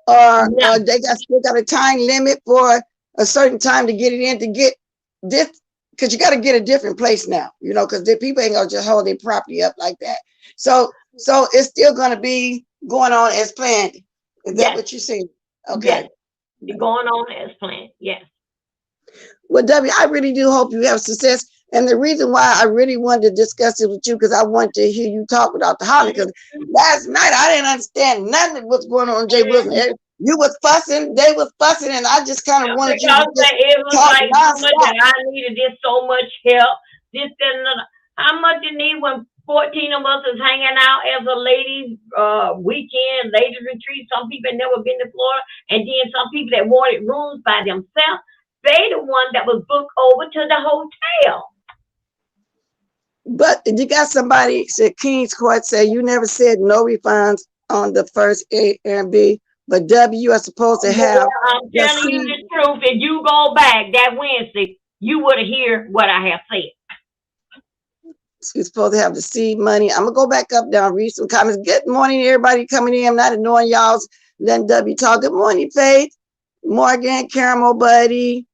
or they still got a time limit for a certain time to get it in to get this? Because you got to get a different place now, you know, because the people ain't gonna just hold their property up like that. So it's still going to be going on as planned. Is that what you saying? Okay. Yes. Going on as planned. Yes. Well, Dovie, I really do hope you have success. And the reason why I really wanted to discuss it with you, because I wanted to hear you talk without the hollering. Because last night I didn't understand nothing of what's going on, Jay Wilson. You was fussing, they was fussing, and I just kind of wanted you to just it was talk like so much that I needed this so much help. This and another. How much you need when 14 of us is hanging out as a ladies weekend, ladies retreat. Some people never been to Florida, and then some people that wanted rooms by themselves. They the one that was booked over to the hotel. But you got somebody said King's Court say you never said no refunds on the first Airbnb, but W, you are supposed to have. I'm telling you the truth. If you go back that Wednesday, you would have heard what I have said. You're supposed to have the seed money. I'm gonna go back up down, read some comments. Good morning, everybody coming in. I'm not annoying y'all. Letting W talk. Good morning, Faith, Morgan, Caramel Buddy.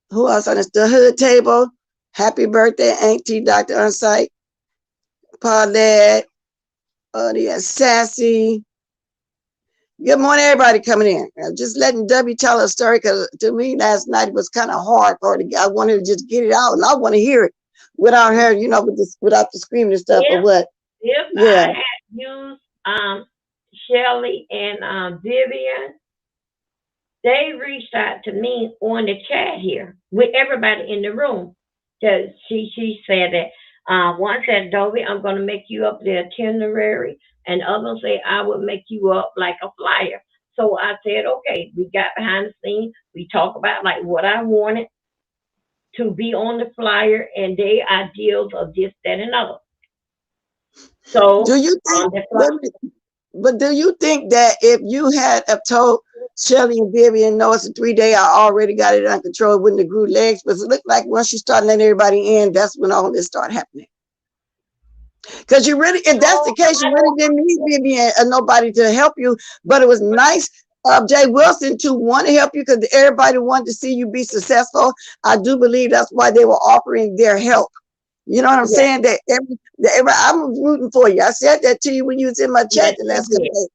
Who else on the hood table? Happy birthday, Auntie Dr. Unsight, Paulette, Sassy. Good morning, everybody coming in. I'm just letting W tell her story, because to me last night it was kind of hard for her to get. I wanted to just get it out, and I want to hear it without her, you know, without the screaming and stuff, or what. I had used Shelly and Vivian, they reached out to me on the chat here with everybody in the room. She said that one said, Dovie, I'm going to make you up the itinerary, and others say I would make you up like a flyer. So I said, okay. We got behind the scenes. We talked about like what I wanted to be on the flyer and their ideals of this, that, and other. So do you think? But do you think that if you had told Shelly and Vivian, no, it's a 3-day, I already got it under control, it wouldn't have grew legs? But it looked like once you start letting everybody in, that's when all this started happening. Because you really, if that's the case, you really didn't need Vivian or nobody to help you. But it was nice of Jay Wilson to want to help you, because everybody wanted to see you be successful. I do believe that's why they were offering their help. You know what I'm saying? That I'm rooting for you. I said that to you when you was in my chat the last couple days.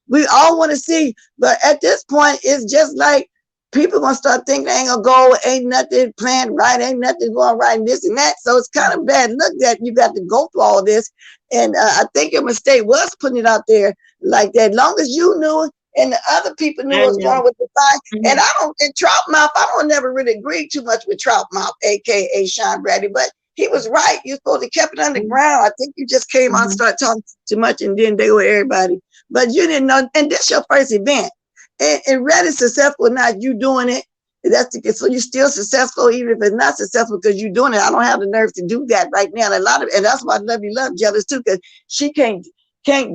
We all want to see, but at this point, it's just like people gonna start thinking they ain't gonna go, ain't nothing planned right, ain't nothing going right, and this and that. So it's kind of bad look that you got to go through all this. And I think your mistake was putting it out there like that. As long as you knew and the other people knew what's wrong with the fire. And I don't, and Troutmouth, I don't never really agree too much with Troutmouth, aka Sean Bradley, but he was right. You're supposed to keep it underground. I think you just came on and started talking too much, and then they were everybody. But you didn't know, and this your first event. And rather successful or not, you doing it. That's the, so you're still successful, even if it's not successful, because you're doing it. I don't have the nerve to do that right now. And and that's why Love jealous too, because she can't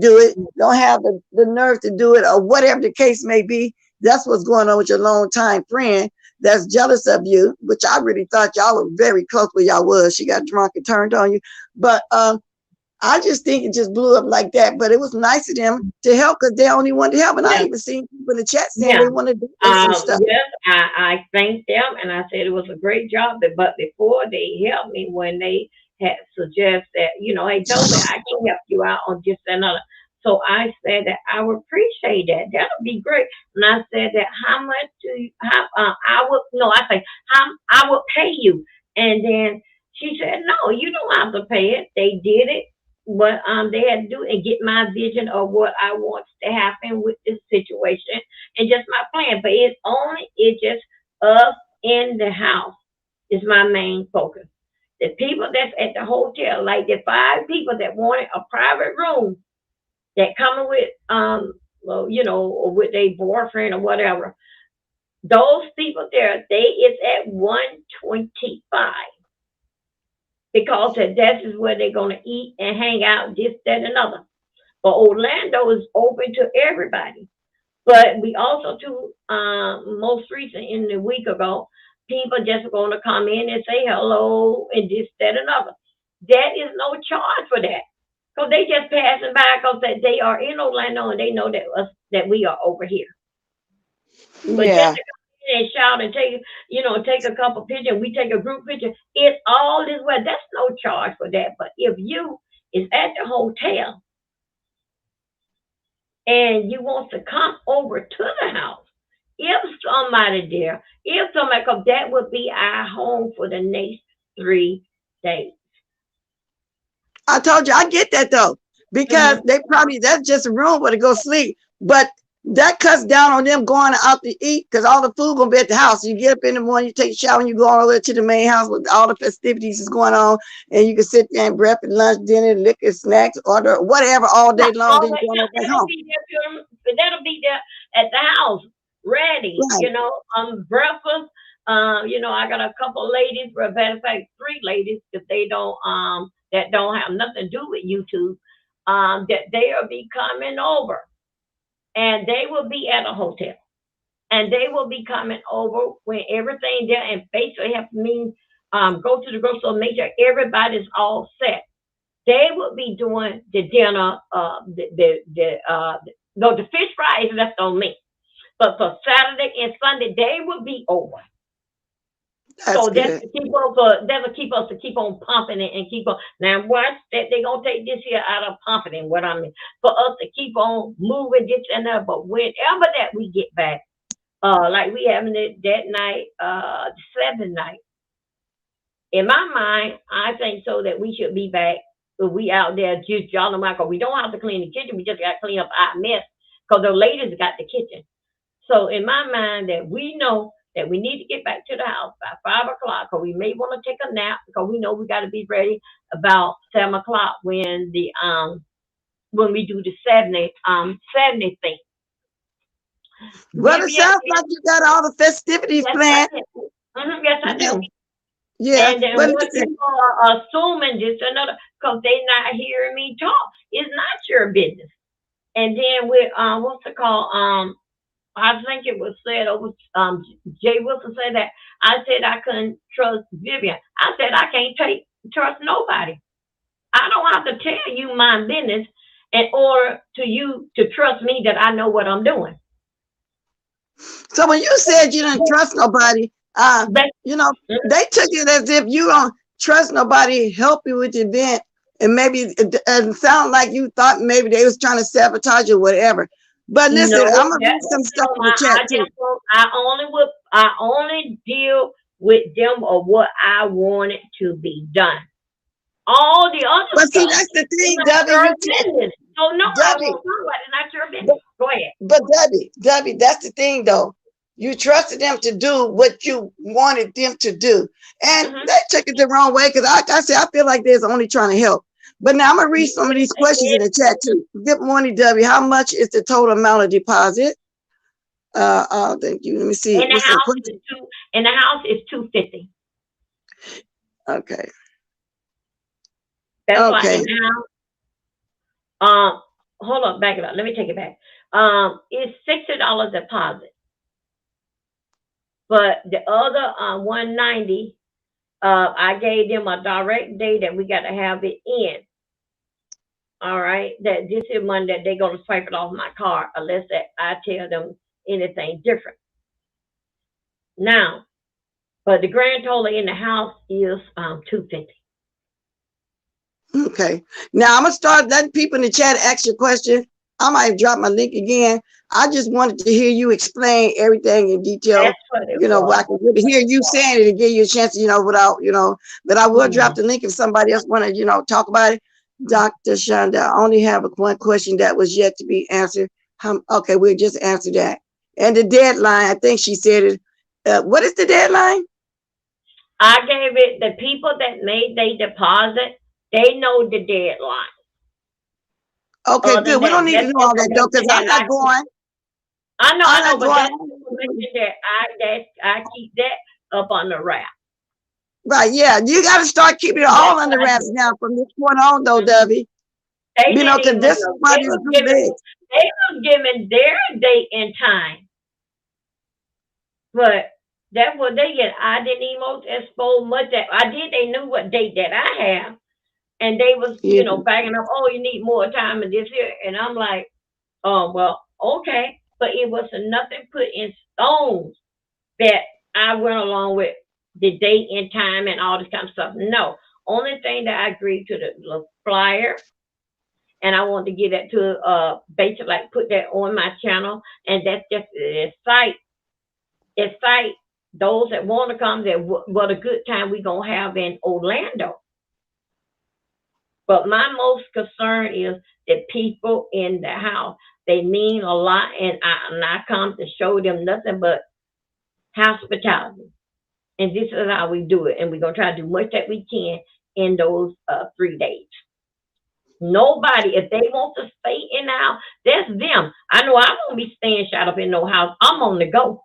do it, don't have the nerve to do it, or whatever the case may be. That's what's going on with your longtime friend that's jealous of you, which I really thought y'all were very close where y'all was. She got drunk and turned on you. But I just think it just blew up like that. But it was nice of them to help, because they only wanted to help. And I even seen people in the chat saying they want to do some stuff. Yes, I thanked them, and I said it was a great job. But before they helped me, when they had suggested that, you know, hey, Dovie, I can help you out on just another. So I said that I would appreciate that. That would be great. And I said that how much do you have? I would pay you. And then she said, no, you don't have to pay it. They did it, but they had to do it and get my vision of what I want to happen with this situation and just my plan. But it's just us in the house is my main focus. The people that's at the hotel, like the 5 people that wanted a private room, that coming with well, or with their boyfriend or whatever. Those people there, they is at 125 because that is where they're gonna eat and hang out, this, that, and another. But Orlando is open to everybody. But we also too, most recent in the week ago, people just going to come in and say hello and this, that, and other. That is no charge for that. So they just passing by because they are in Orlando and they know that we are over here. But just Yeah. to come in and shout and take a couple pictures, we take a group picture. It's all this way. That's no charge for that. But if you is at the hotel and you want to come over to the house, if somebody there, because that would be our home for the next 3 days. I told you, I get that though, because Mm-hmm. that's just a room where to go sleep. But that cuts down on them going out to eat because all the food gonna be at the house. You get up in the morning, you take a shower, and you go all the way to the main house with all the festivities is going on, and you can sit there and breakfast, lunch, dinner, liquor, snacks, order whatever all day long. Then you go back home. That'll be there at the house, ready. Right. Breakfast. I got a couple ladies, for a matter of fact, 3 ladies, if they don't that don't have nothing to do with YouTube, that they'll be coming over, and they will be at a hotel, and they will be coming over when everything there, and basically have me go to the grocery store, make sure everybody's all set. They will be doing the dinner, the fish fry is left on me. But for Saturday and Sunday, they will be over. That's So that's good. to keep us to keep on pumping it and keep on. Now watch that they're gonna take this here out of pumping and what I mean for us to keep on moving this and that. But whenever that we get back, like we having it that night, the 7th night. In my mind, I think so that we should be back. But we out there just y'all know Michael. We don't have to clean the kitchen. We just got to clean up our mess because the ladies got the kitchen. So in my mind, that we know that we need to get back to the house by 5 o'clock, because we may want to take a nap because we know we got to be ready about 7 o'clock when we do the 70 thing. Well, it sounds like you got all the festivities Yes, I planned. do. Yes, I Yeah. do. Yeah. And then Well, what listen. people are assuming this another because they not hearing me talk. It's not your business. And then with what's it called? I think it was said over Jay Wilson said that I said I couldn't trust Vivian. I said I can't trust nobody. I don't have to tell you my business in order to you to trust me that I know what I'm doing. So when you said you didn't trust nobody, But they took it as if you don't trust nobody help you with the event, and maybe it sound like you thought maybe they was trying to sabotage you or whatever. But listen, no, I'm gonna read some stuff in the chat I too. just don't, I only deal with them or what I want it to be done. All the other But see, stuff that's the is thing, not Dovie. your You can't, business. So no, I Dovie. won't talk about it. It's not your business. Go ahead. But Dovie, that's the thing though. You trusted them to do what you wanted them to do. And Mm-hmm. they took it the wrong way because like I said, I feel like they're only trying to help. But now I'm going to read some of these questions in the chat too. Good morning, Dovie. How much is the total amount of deposit? Thank you. Let me see. In the house is $250. Okay. That's why Okay. in the house. Hold on, back it up. Let me take it back. It's $60 deposit. But the other $190, I gave them a direct date that we got to have it in. All right, that this is money that they're gonna swipe it off my card unless that I tell them anything different. Now, but the grand total in the house is $250. Okay. Now I'm gonna start letting people in the chat ask you questions. I might drop my link again. I just wanted to hear you explain everything in detail. That's what it was. Where I can really hear you saying it and give you a chance, without, but I will drop the link if somebody else want to, talk about it. Dr. Shonda, I only have one question that was yet to be answered. Okay, we'll just answer that. And the deadline, I think she said it. What is the deadline? I gave it the people that made their deposit. They know the deadline. Okay, Other than good. We that, don't need to that's know all that though, information because that I'm not going. I I'm know, not but going. that's information that I keep that up on the wrap. Right, yeah. You got to start keeping it That's all what under I wraps do. now from this point on, though, Mhm. Dovie. They You know, didn't because even this is know. what is too big. They was giving their date and time, but that's what they get. I didn't even expose much that I did. They knew what date that I have, and they was Yeah. backing up. Oh, you need more time in this here, and I'm like, oh well, okay, but it was nothing put in stone that I went along with the date and time and all this kind of stuff. No, only thing that I agreed to the flyer, and I want to get that to basically like put that on my channel, and that's just excite those that want to come. That what a good time we gonna have in Orlando. But my most concern is the people in the house. They mean a lot, and I come to show them nothing but hospitality. And this is how we do it. And we're gonna try to do much that we can in those 3 days. Nobody, if they want to stay in the house, that's them. I know I won't be staying shut up in no house. I'm on the go.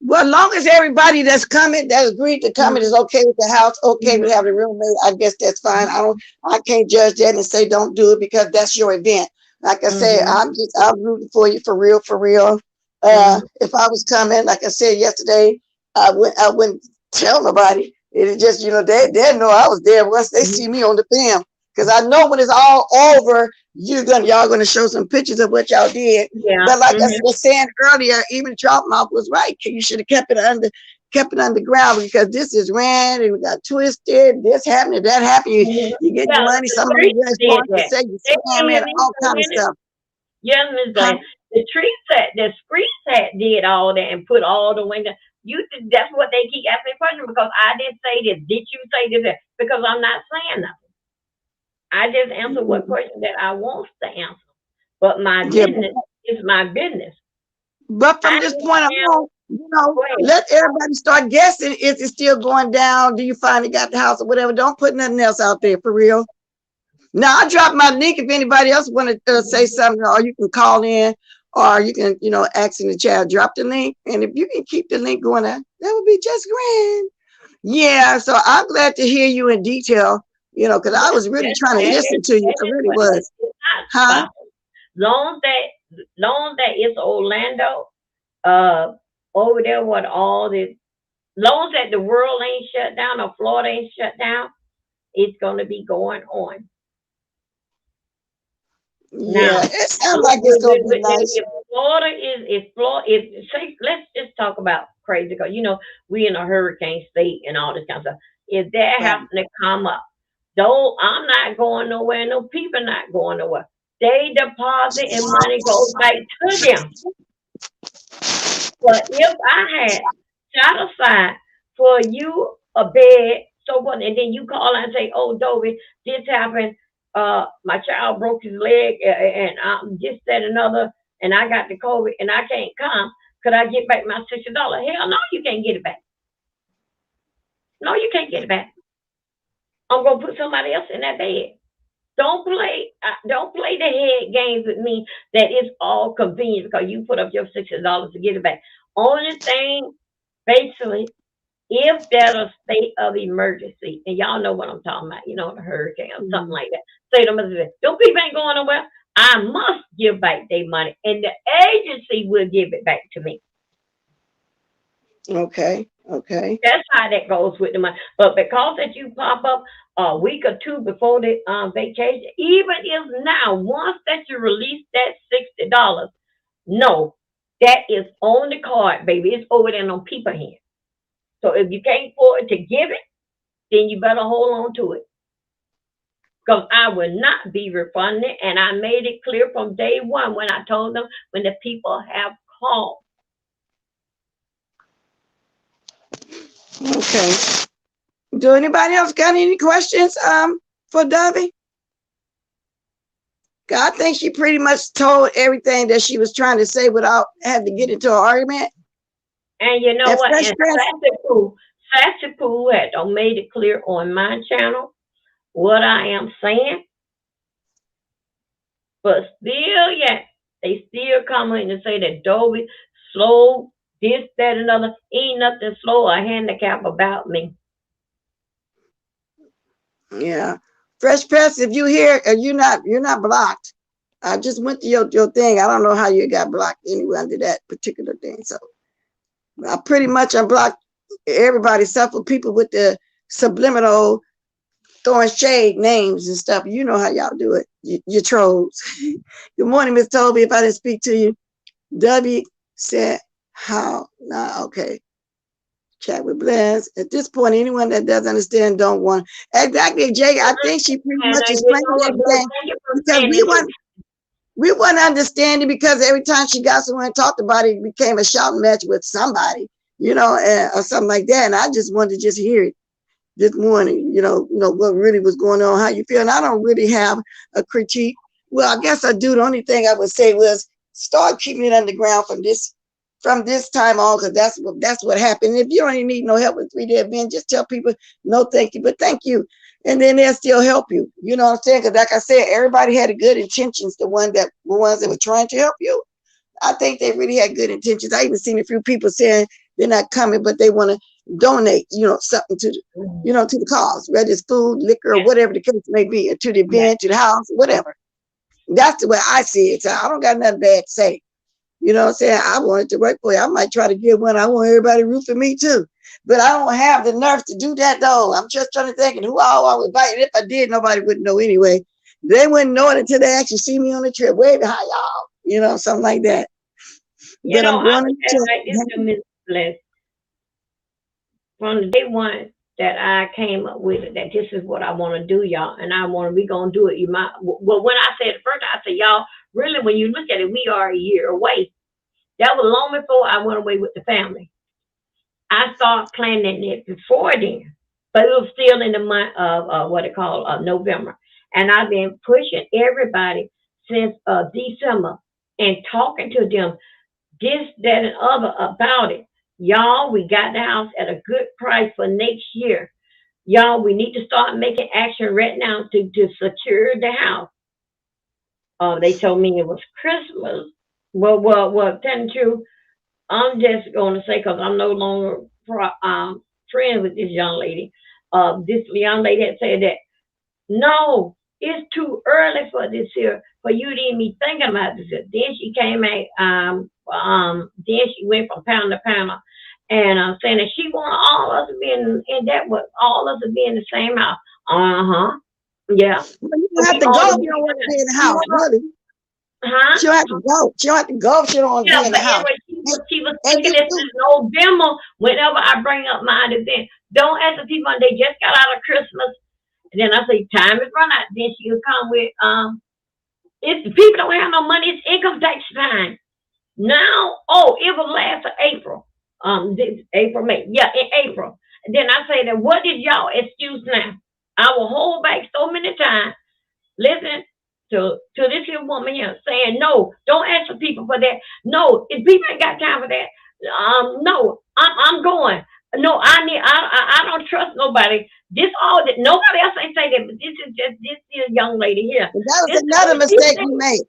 Well, as long as everybody that's coming, that agreed to come, is Mm-hmm. okay with the house, okay with Mm-hmm. having a roommate, I guess that's fine. I can't judge that and say don't do it because that's your event. Like I said, Mm-hmm. I'm rooting for you for real, for real. Mm-hmm. If I was coming, like I said yesterday, I wouldn't tell nobody. It just, they know I was there once they see me on the film. Because I know when it's all over, y'all gonna show some pictures of what y'all did. Yeah. But like I Mm-hmm. was saying earlier, even dropping off was right. You should have kept it underground because this is ran and we got twisted. This happened, that happened. Mm-hmm. You get the Yeah, money. the Somebody streets just did wants to that. say you They scam hear and me all for a kind of minute. stuff. Yes, Miss Huh? Glenn. The streets had did all that and put all the windows. That's what they keep asking me questions because I didn't say this. Did you say this? Because I'm not saying nothing. I just answer what question that I want to answer. But my Yeah, business is my business. but I from this just point am on, great. let everybody start guessing if it's still going down. Do you finally got the house or whatever? Don't put nothing else out there for real. Now I drop my link if anybody else want to say something, or you can call in, or you can, ask in the chat, drop the link, and if you can keep the link going, that would be just grand. Yeah, so I'm glad to hear you in detail, because I Yeah, was really trying to listen to you. that I is really what was. it's not Huh? stopping. Long that it's Orlando, over there what all this long as the world ain't shut down or Florida ain't shut down, it's gonna be going on. Yeah, Now, it sounds like it's gonna be nice. if Florida is Florida, if say let's just talk about crazy because we in a hurricane state and all this kind of stuff. If that Right. happen to come up, though I'm not going nowhere, no people not going nowhere. They deposit and money goes back to them. But if I had set aside for you a bed, so what, and then you call and say, "Oh, Dovie, this happened. My child broke his leg, and this, that, another, and I got the COVID, and I can't come. Could I get back my $60? Hell no, you can't get it back. No, you can't get it back. I'm gonna put somebody else in that bed. Don't play the head games with me that it's all convenient because you put up your $60 to get it back. Only thing, basically, if there's a state of emergency, and y'all know what I'm talking about, the hurricane or something like that. State of emergency. Them people ain't going nowhere. I must give back their money, and the agency will give it back to me. Okay. Okay. That's how that goes with the money. But because that you pop up a week or two before the vacation, even if now, once that you release that $60, no, that is on the card, baby. It's over there on people hand. So if you can't afford to give it, then you better hold on to it. Because I will not be refunded. And I made it clear from day one when I told them when the people have called. Okay. Do anybody else got any questions for Dovie? I think she pretty much told everything that she was trying to say without having to get into an argument. And you know And what? fresh And dress. Sassy Pooh had made it clear on my channel what I am saying, but still, yeah, they still come in and say that Dovie slow, this, that, and other. Ain't nothing slow or handicap about me. Yeah. Fresh Press, if you here, you're not blocked. I just went to your thing. I don't know how you got blocked anyway under that particular thing. So I pretty much unblocked everybody except for people with the subliminal throwing shade names and stuff. You know how y'all do it. You trolls. Good morning, Miss Toby. If I didn't speak to you, Dovie said how? Nah, okay. Chat with Bless. At this point, anyone that doesn't understand don't want. Exactly, Jay. I think she pretty And much you explained know what, Bless, everything thank you for because saying we weren't understanding because every time she got someone and talked about it, it became a shouting match with somebody, or something like that. And I just wanted to just hear it this morning, what really was going on, how you feel. And I don't really have a critique. Well, I guess I do. The only thing I would say was start keeping it underground from this time on, because that's what happened. If you don't even need no help with 3-day event, just tell people no thank you, but thank you. And then they'll still help you. You know what I'm saying? Because like I said, everybody had good intentions, the ones that were trying to help you. I think they really had good intentions. I even seen a few people saying they're not coming, but they want to donate, something to to the cause, whether it's food, liquor, or whatever the case may be, to the event, to the house, whatever. That's the way I see it. So I don't got nothing bad to say. You know what I'm saying? I wanted to work for you. I might try to get one. I want everybody to root for me too. But I don't have the nerve to do that though. I'm just trying to think who I would invite. If I did, nobody would know anyway. They wouldn't know it until they actually see me on the trip. Wave hi y'all, something like that. But I'm I going look at it like this, Miss Bless. From the day one that I came up with it, that this is what I want to do, y'all, and we gonna do it. Well, when I said it first, I said, y'all, really, when you look at it, we are a year away. That was long before I went away with the family. I started planning it before then, but it was still in the month of what it called November, and I've been pushing everybody since December and talking to them this, that, and other about it. Y'all, we got the house at a good price for next year. Y'all, we need to start making action right now to secure the house. They told me it was Christmas. Well, telling the truth, I'm just going to say, because I'm no longer friends with this young lady. This young lady had said that, no, it's too early for this year, for you to even be thinking about this year. Then she came at, then she went from pound to pound and saying that she wanted all of us to be in that, what, all of us to be in the same house. Yeah. Well, you don't have to go if you don't want to be in the house, really. Huh? She don't have to go. She don't have to go if she don't want to be in the house. Anyway, she was thinking this is November. Whenever I bring up my event, don't ask the people, they just got out of Christmas. And then I say, time is run out. Then she'll come with, if the people don't have no money, it's income tax time. Now, it was last April. This April, May. Yeah, in April. And then I say that, what is y'all excuse now? I will hold back so many times. Listen to this here woman here saying, no, don't ask for people for that. No, if people ain't got time for that, no, I'm going. No, I don't trust nobody. This all that nobody else ain't say that, but this is just this here young lady here. That was another mistake you made.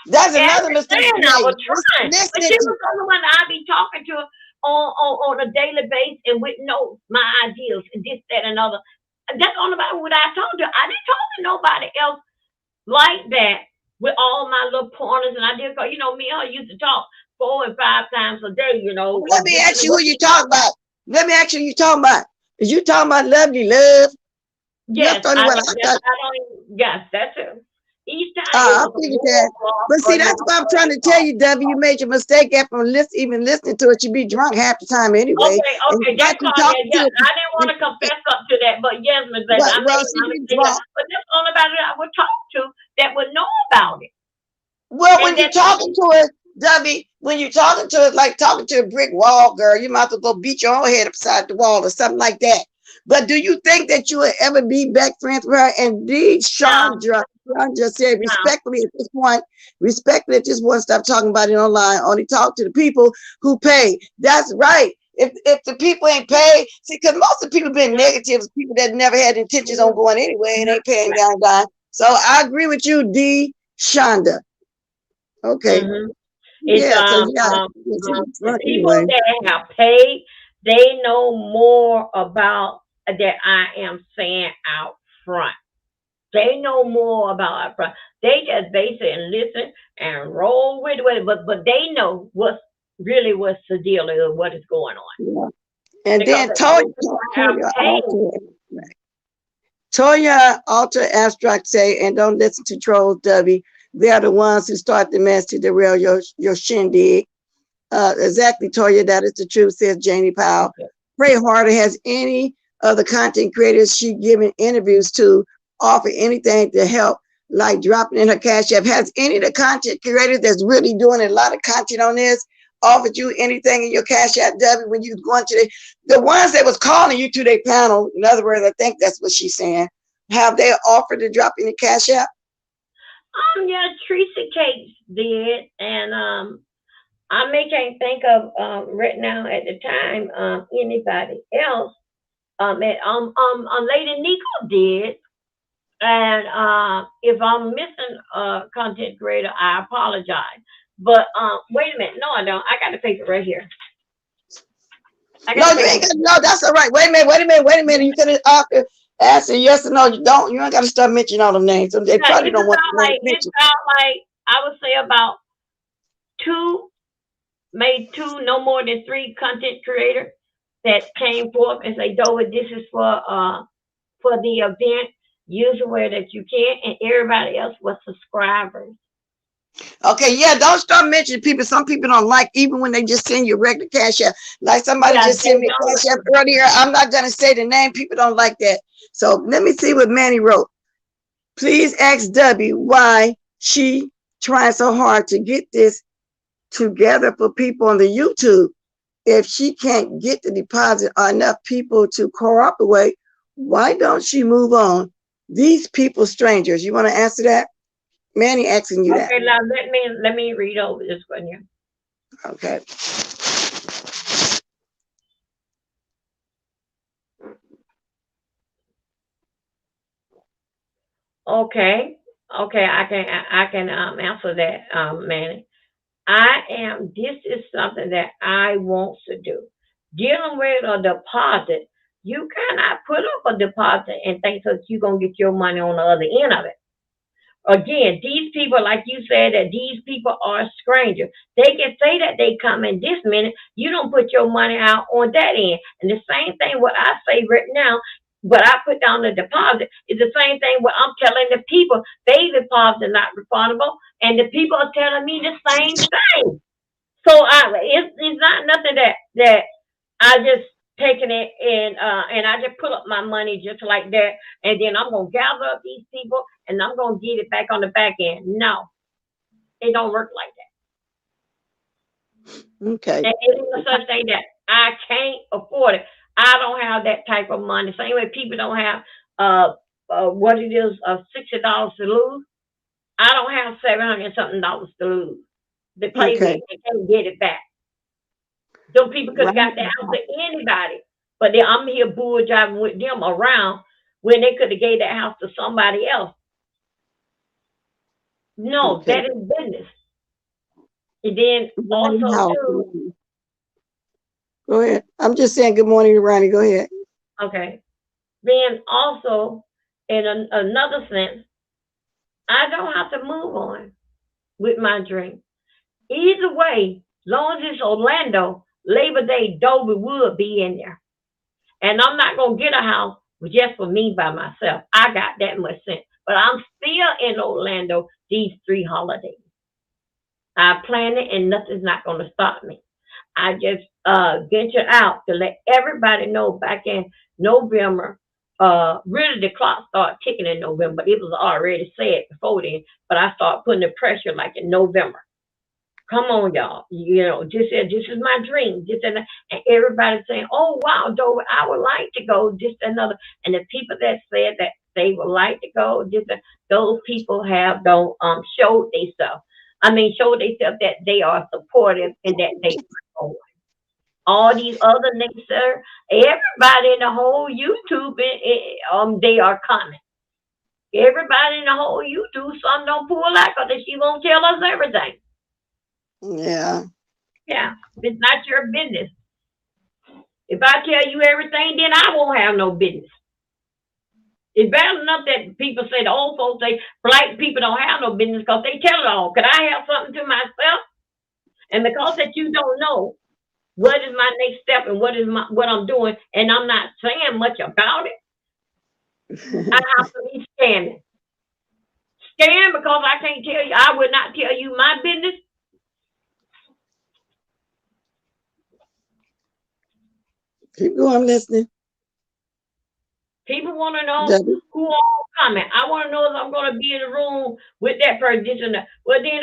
That's another mistake you made. I was trying, but she was the one that I be talking to on a daily basis and with my ideas and this, that, and other. That's only about what I told her. I didn't talk to nobody else like that with all my little pointers, and I did go, me and her used to talk 4 and 5 times a day, Let me ask you who you talking about. Let me ask you who you talking about. Is you talking about Lovely Love? Yes, yes, that's it. Each time. I figured that. But see, that's what I'm trying to tell you, Dovie. You made your mistake after even listening to it. You be drunk half the time anyway. Okay, that's all. Yeah, I didn't want to confess up to that, but yes, Ms. But that's only about it I would talk to that would know about it. Well, when you're talking to it, Dovie, when you're talking to it, like talking to a brick wall, girl, you might as well go beat your own head upside the wall or something like that. But do you think that you would ever be back friends with her? And Chandra just said, respectfully at this point, stop talking about it online. Only talk to the people who pay. That's right. If the people ain't paid, see, because most of the people been negative, people that never had intentions on going anyway and ain't paying down dime. So I agree with you, D. Shonda. Okay. It's Yeah, because the people anyway. that have paid, they know more about that I am saying out front. They know more about our. They just base it and listen and roll with it, but they know what's the deal is, what is going on. Yeah. And Because then those people have paid. Toya Alter Abstract say, and don't listen to trolls, Dovie. They're the ones who start the mess to derail your shindig. Exactly, Toya, that is the truth, says Janie Powell. Pray Harder has any of the content creators she given interviews to offer anything to help, like dropping in her cash app. Has any of the content creators that's really doing a lot of content on this offered you anything in your cash app, Debbie, when you going to the ones that was calling you to their panel? In other words, I think that's what she's saying. Have they offered to drop in the cash app? Yeah, Teresa Cates did, and I can't think of right now at the time anybody else. Lady Nico did, and if I'm missing a content creator, I apologize. But wait a minute, no, I don't. I got the paper right here. No, you ain't got. No, that's all right. Wait a minute. You could have answer yes or no. You don't. You ain't got to start mentioning all them names. They probably don't want to mention. It's about like I would say about maybe two, no more than three content creators that came forth and say, Dovie, this is for the event. Use the way that you can, and everybody else was subscribers. Okay, yeah, don't start mentioning people. Some people don't like, even when they just send you regular cash app. Like somebody just sent me a cash app earlier. I'm not gonna say the name. People don't like that. So let me see what Manny wrote. Please ask Debbie why she trying so hard to get this together for people on the YouTube. If she can't get the deposit or enough people to cooperate, why don't she move on? These people strangers. You want to answer that? Manny asking you that. Okay, now let me read over this one here. Okay. Okay, I can answer that, Manny. This is something that I want to do. Dealing with a deposit, you cannot put up a deposit and think that you're gonna get your money on the other end of it. Again, these people, like you said, that these people are strangers. They can say that they come in this minute. You don't put your money out on that end. And the same thing what I say right now, what I put down the deposit is the same thing what I'm telling the people. They deposit are not refundable, and the people are telling me the same thing. So it's not nothing that I just taking it and I just put up my money just like that, and then I'm gonna gather up these people and I'm gonna get it back on the back end. No, it don't work like that. Okay. And it is such thing that I can't afford it. I don't have that type of money. Same way people don't have what it is $60 to lose. I don't have $700 something to lose. They play with it and can't get it back. Some people could have got the house to anybody, but then I'm here bull driving with them around when they could have gave that house to somebody else. No, that is business. And then also too. Go ahead. I'm just saying good morning to Ronnie. Go ahead. Okay. Then also, in another sense, I don't have to move on with my dream. Either way, long as it's Orlando, Labor Day, Dovie would be in there. And I'm not going to get a house just for me by myself. I got that much sense. But I'm still in Orlando these 3 holidays. I planned it and nothing's not going to stop me. I just ventured out to let everybody know back in November. Really, the clock started ticking in November, but it was already said before then. But I started putting the pressure like in November. Come on, y'all. You know, this is my dream. And everybody's saying, "Oh wow, Dovie, I would like to go." Just another, and the people that said that they would like to go, those people don't show themselves. Show themselves that they are supportive and that they are going. All these other naysayers, everybody in the whole YouTube, they are coming. Everybody in the whole YouTube, some don't pull out because she won't tell us everything. Yeah. Yeah, it's not your business. If I tell you everything, then I won't have no business. It's bad enough that people say, the old folks say, black people don't have no business because they tell it all. Could I have something to myself? And because that you don't know what is my next step and what I'm doing, and I'm not saying much about it, I have to be scamming. Scam because I can't tell you, I would not tell you my business. Keep going, listening. People want to know Debbie. who all coming. I want to know if I'm going to be in the room with that person. Well, then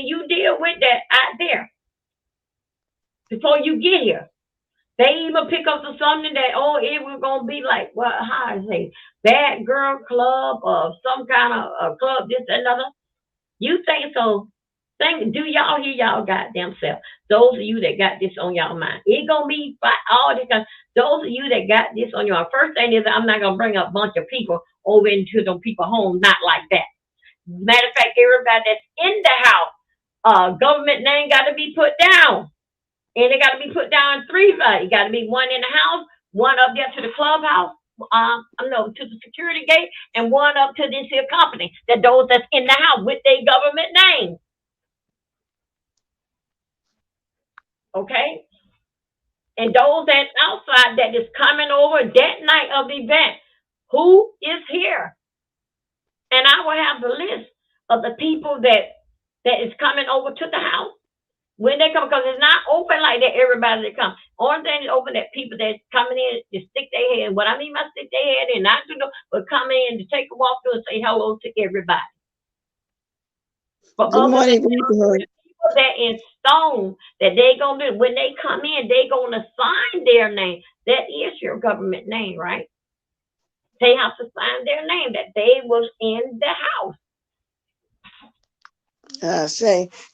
you deal with that out there before you get here. They even pick up to something that, it was going to be like, well, how I say, bad girl club or some kind of club, this and another. You think so? Do y'all hear y'all goddamn self? Those of you that got this on y'all mind, it gonna be all this. Those of you that got this on your first thing is I'm not gonna bring a bunch of people over into them people home. Not like that. Matter of fact, everybody that's in the house, government name got to be put down, and it got to be put down 3. It got to be one in the house, one up there to the clubhouse. To the security gate, and one up to this here company. That those that's in the house with their government name. Okay? And those that's outside that is coming over that night of the event, who is here? And I will have the list of the people that is coming over to the house when they come, because it's not open like that, everybody that comes. Only thing is open that people that's coming in to stick their head. What I mean by stick their head in, not to know, but come in to take a walk through and say hello to everybody. For Good morning, people that in stone that they gonna do when they come in, they gonna sign their name. That is your government name, right? They have to sign their name that they was in the house.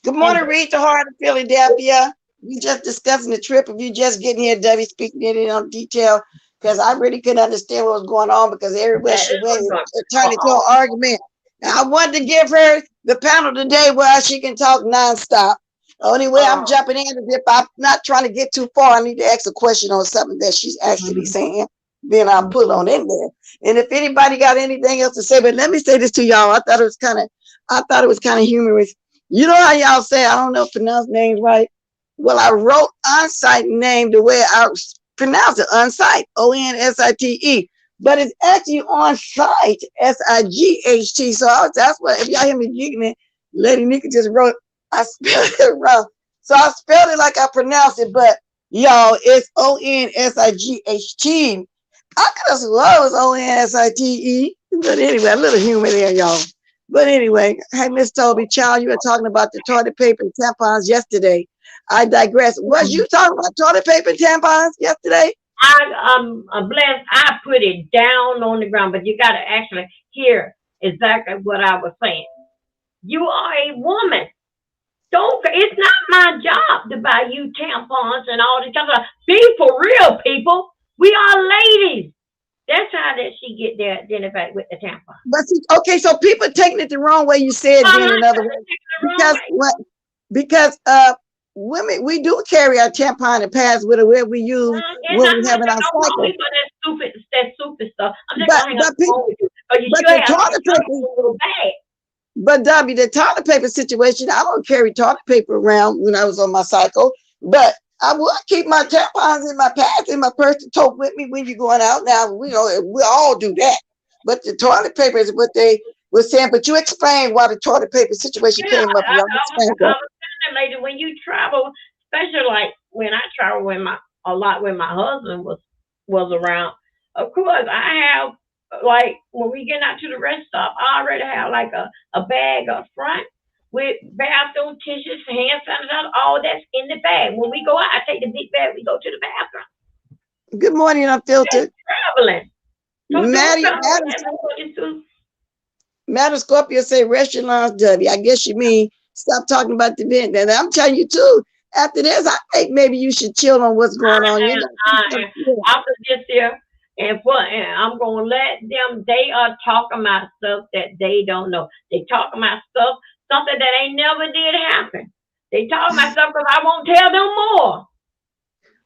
Good morning, Read the Heart of Philadelphia. We just discussing the trip. If you just getting here, Debbie speaking in on detail, because I really couldn't understand what was going on, because everywhere she went, it turned into an argument. And I wanted to give her the panel today where she can talk nonstop. The only way I'm jumping in is if I'm not trying to get too far. I need to ask a question on something that she's actually saying. Then I'll put it on in there. And if anybody got anything else to say, but let me say this to y'all. I thought it was kind of humorous. You know how y'all say, I don't know if I pronounce names right. Well, I wrote on-site name the way I pronounce it, on-site, O-N-S-I-T-E. But it's actually on-site, S-I-G-H-T. So that's what, if y'all hear me giggling, Lady Nika just wrote, I spelled it wrong. So I spelled it like I pronounced it, but y'all, it's O-N-S-I-G-H-T. I could have sworn it was O-N-S-I-T-E. But anyway, a little humor there, y'all. But anyway, hey, Miss Toby, child, you were talking about the toilet paper and tampons yesterday. I digress. Was you talking about toilet paper and tampons yesterday? I'm blessed. I put it down on the ground, but you got to actually hear exactly what I was saying. You are a woman. It's not my job to buy you tampons and all this stuff. Be for real, people. We are ladies. That's how that she get there identified with the tampon. But okay, so people taking it the wrong way. You said then another way because women, we do carry our tampon and pads with it where we use when we have it on cycle. That stupid stuff. But Dovie, the toilet paper situation, I don't carry toilet paper around when I was on my cycle, but I will keep my tampons in my pads in my purse to tote with me when you're going out. Now, we all do that. But the toilet paper is what they were saying. But you explained why the toilet paper situation came up. I was telling lady, when you travel, especially like when I travel a lot when my husband was around, of course, I have, like, when we get out to the rest stop, I already have like a bag up front with bathroom tissues, hand sanitizer, all that's in the bag. When we go out, I take the big bag, we go to the bathroom. Good morning, Unfiltered. Traveling. Madam Scorpio say restaurants, Dovie. I guess you mean stop talking about the event. And I'm telling you too, after this, I think maybe you should chill on what's going on. You I was just here and I'm gonna let them. They are talking about stuff that they don't know. They talking about something that ain't never did happen. They talking about stuff because I won't tell them more.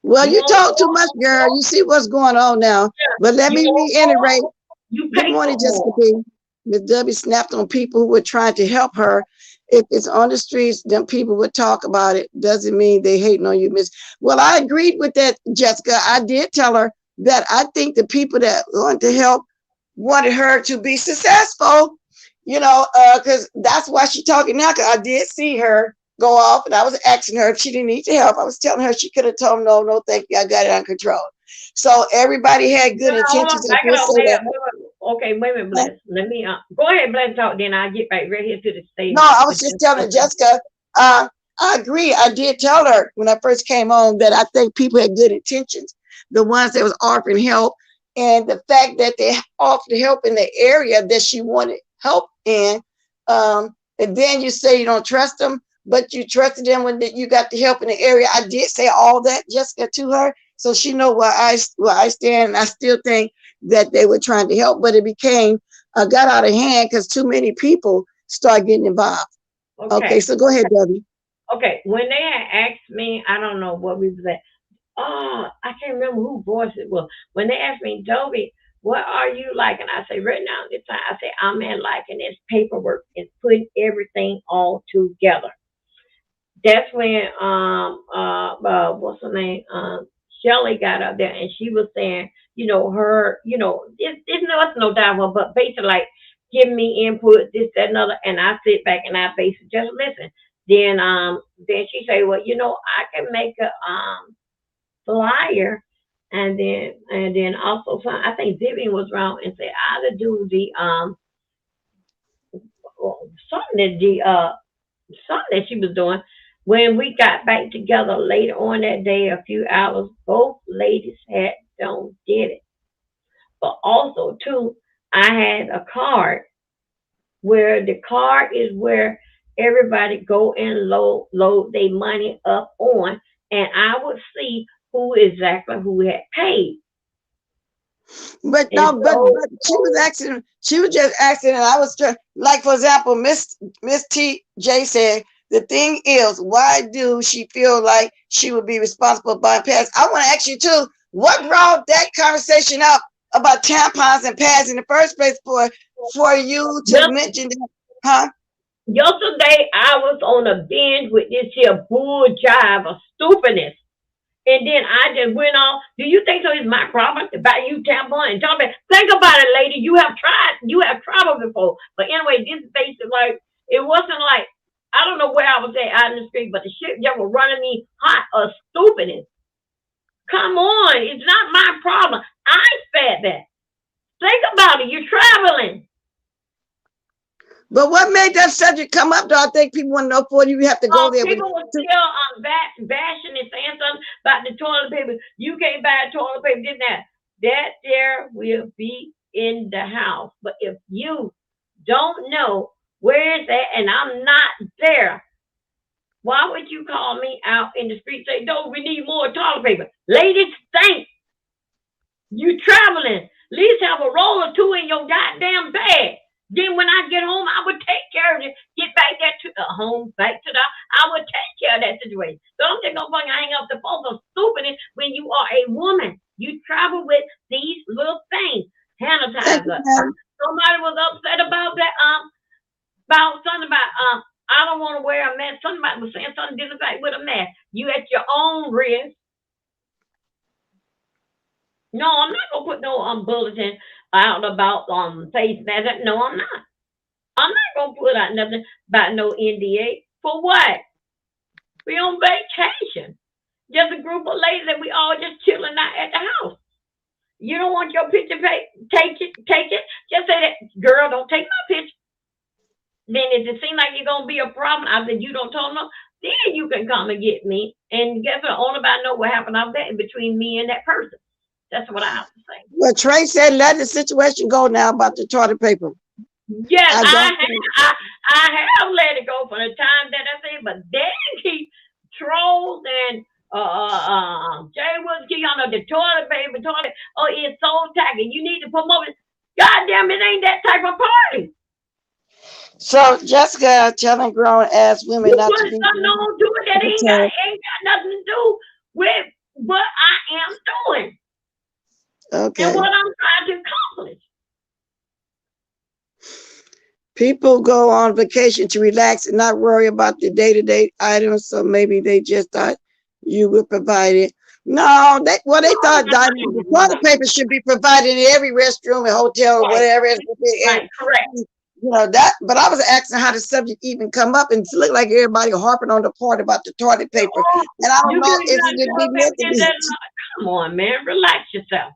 well, You you want talk too more? much, girl. You see what's going on now. But let You me want more? reiterate. You Good pay morning, for Jessica more. B. Miss W snapped on people who were trying to help her. If it's on the streets, then people would talk about it. Doesn't mean they hating on you, Miss. Well, I agreed with that, Jessica. I did tell her that I think the people that wanted to help wanted her to be successful, because that's why she's talking now, because I did see her go off and I was asking her if she didn't need help. I was telling her she could have told me, no, no, thank you. I got it under control. So everybody had good Hold on, intentions. I back it did up. say that. Okay, wait a minute, Bless. Let me go ahead, Bless, talk. Then I'll get right here to the No, stage. I was just telling Jessica, I agree. I did tell her when I first came on that I think people had good intentions, the ones that was offering help, and the fact that they offered help in the area that she wanted help in. And then you say you don't trust them, but you trusted them when you got the help in the area. I did say all that, Jessica, to her, so she know where I stand. And I still think that they were trying to help, but it became got out of hand because too many people start getting involved. Okay, Okay. so go ahead, Debbie. Okay. When they had asked me, I don't know what we was at. Oh, I can't remember who voice it was. When they asked me, Dovie, what are you like? And I say, right now, this time, I say, I'm in liking this paperwork and putting everything all together. That's when what's her name? Shelly got up there and she was saying, her, it's no doubt, but basically like giving me input, this, that, another, and I sit back and I basically just listen. Then she say, well, I can make a flyer, and then also I think Vivian was wrong and said I to do the something that something that she was doing. When we got back together later on that day, a few hours, both ladies had done did it. But also too, I had a card where the card is where everybody go and load their money up on, and I would see who had paid. But And no, but so she was asking. She was just asking, and I was trying. Like for example, Miss T J said the thing is, why do she feel like she would be responsible by pads? I want to ask you too. What brought that conversation up about tampons and pads in the first place for you to just mention that? Huh? yesterday I was on a binge with this here bull jive of stupidness. And then I just went on. Do you think so? It's my problem to buy you tampon and talk about? Think about it, lady. You have traveled before. But anyway, this is basically like it wasn't like I don't know where I was at out in the street, but the shit just was running me hot of stupidness. Come on, it's not my problem. I said that. Think about it. You're traveling. But what made that subject come up? Though I think people want to know for you have to go there with. People were still bashing and saying something about the toilet paper. You can't buy toilet paper, this and that. That there will be in the house. But if you don't know where it's at and I'm not there, why would you call me out in the street and say, no, we need more toilet paper? Ladies, think. You traveling. At least have a roll or two in your goddamn bag. Then when I get home, I would take care of it. Get back there to the home, back to the. I would take care of that situation. So I'm just gonna fucking hang up the phone. So stupid when you are a woman. You travel with these little things. Sanitizer. Somebody was upset about that. About something about I don't want to wear a mask. Somebody was saying something different with a mask. You at your own risk. No, I'm not gonna put no bulletin out about face mask. No, I'm not. I'm not gonna put out nothing about no NDA. For what? We on vacation. Just a group of ladies that we all just chilling out at the house. You don't want your picture take it. Just say that, girl, don't take my picture. Then if it seems like you're gonna be a problem, I said you don't tell no, then you can come and get me. And guess what? Only about know what happened out there between me and that person. That's what I have to say. Well, Trey said, let the situation go now about the toilet paper. Yes, I have let it go for the time that I said, but they keep trolls and Jay was on the toilet paper, toilet. Oh, it's so tacky. You need to promote it. God damn, it ain't that type of party. So Jessica telling grown ass women You not to put be. something on to it that ain't got nothing to do with what I am doing Okay. and what I'm trying to accomplish. People go on vacation to relax and not worry about the day-to-day items. So maybe they just thought you would provide it. No, they thought the toilet paper should be provided in every restroom and hotel or whatever. Right, correct. You know that, but I was asking how the subject even come up, and it looked like everybody harping on the part about the toilet paper. And I don't know if it be meant to be. Come on, man, relax yourself.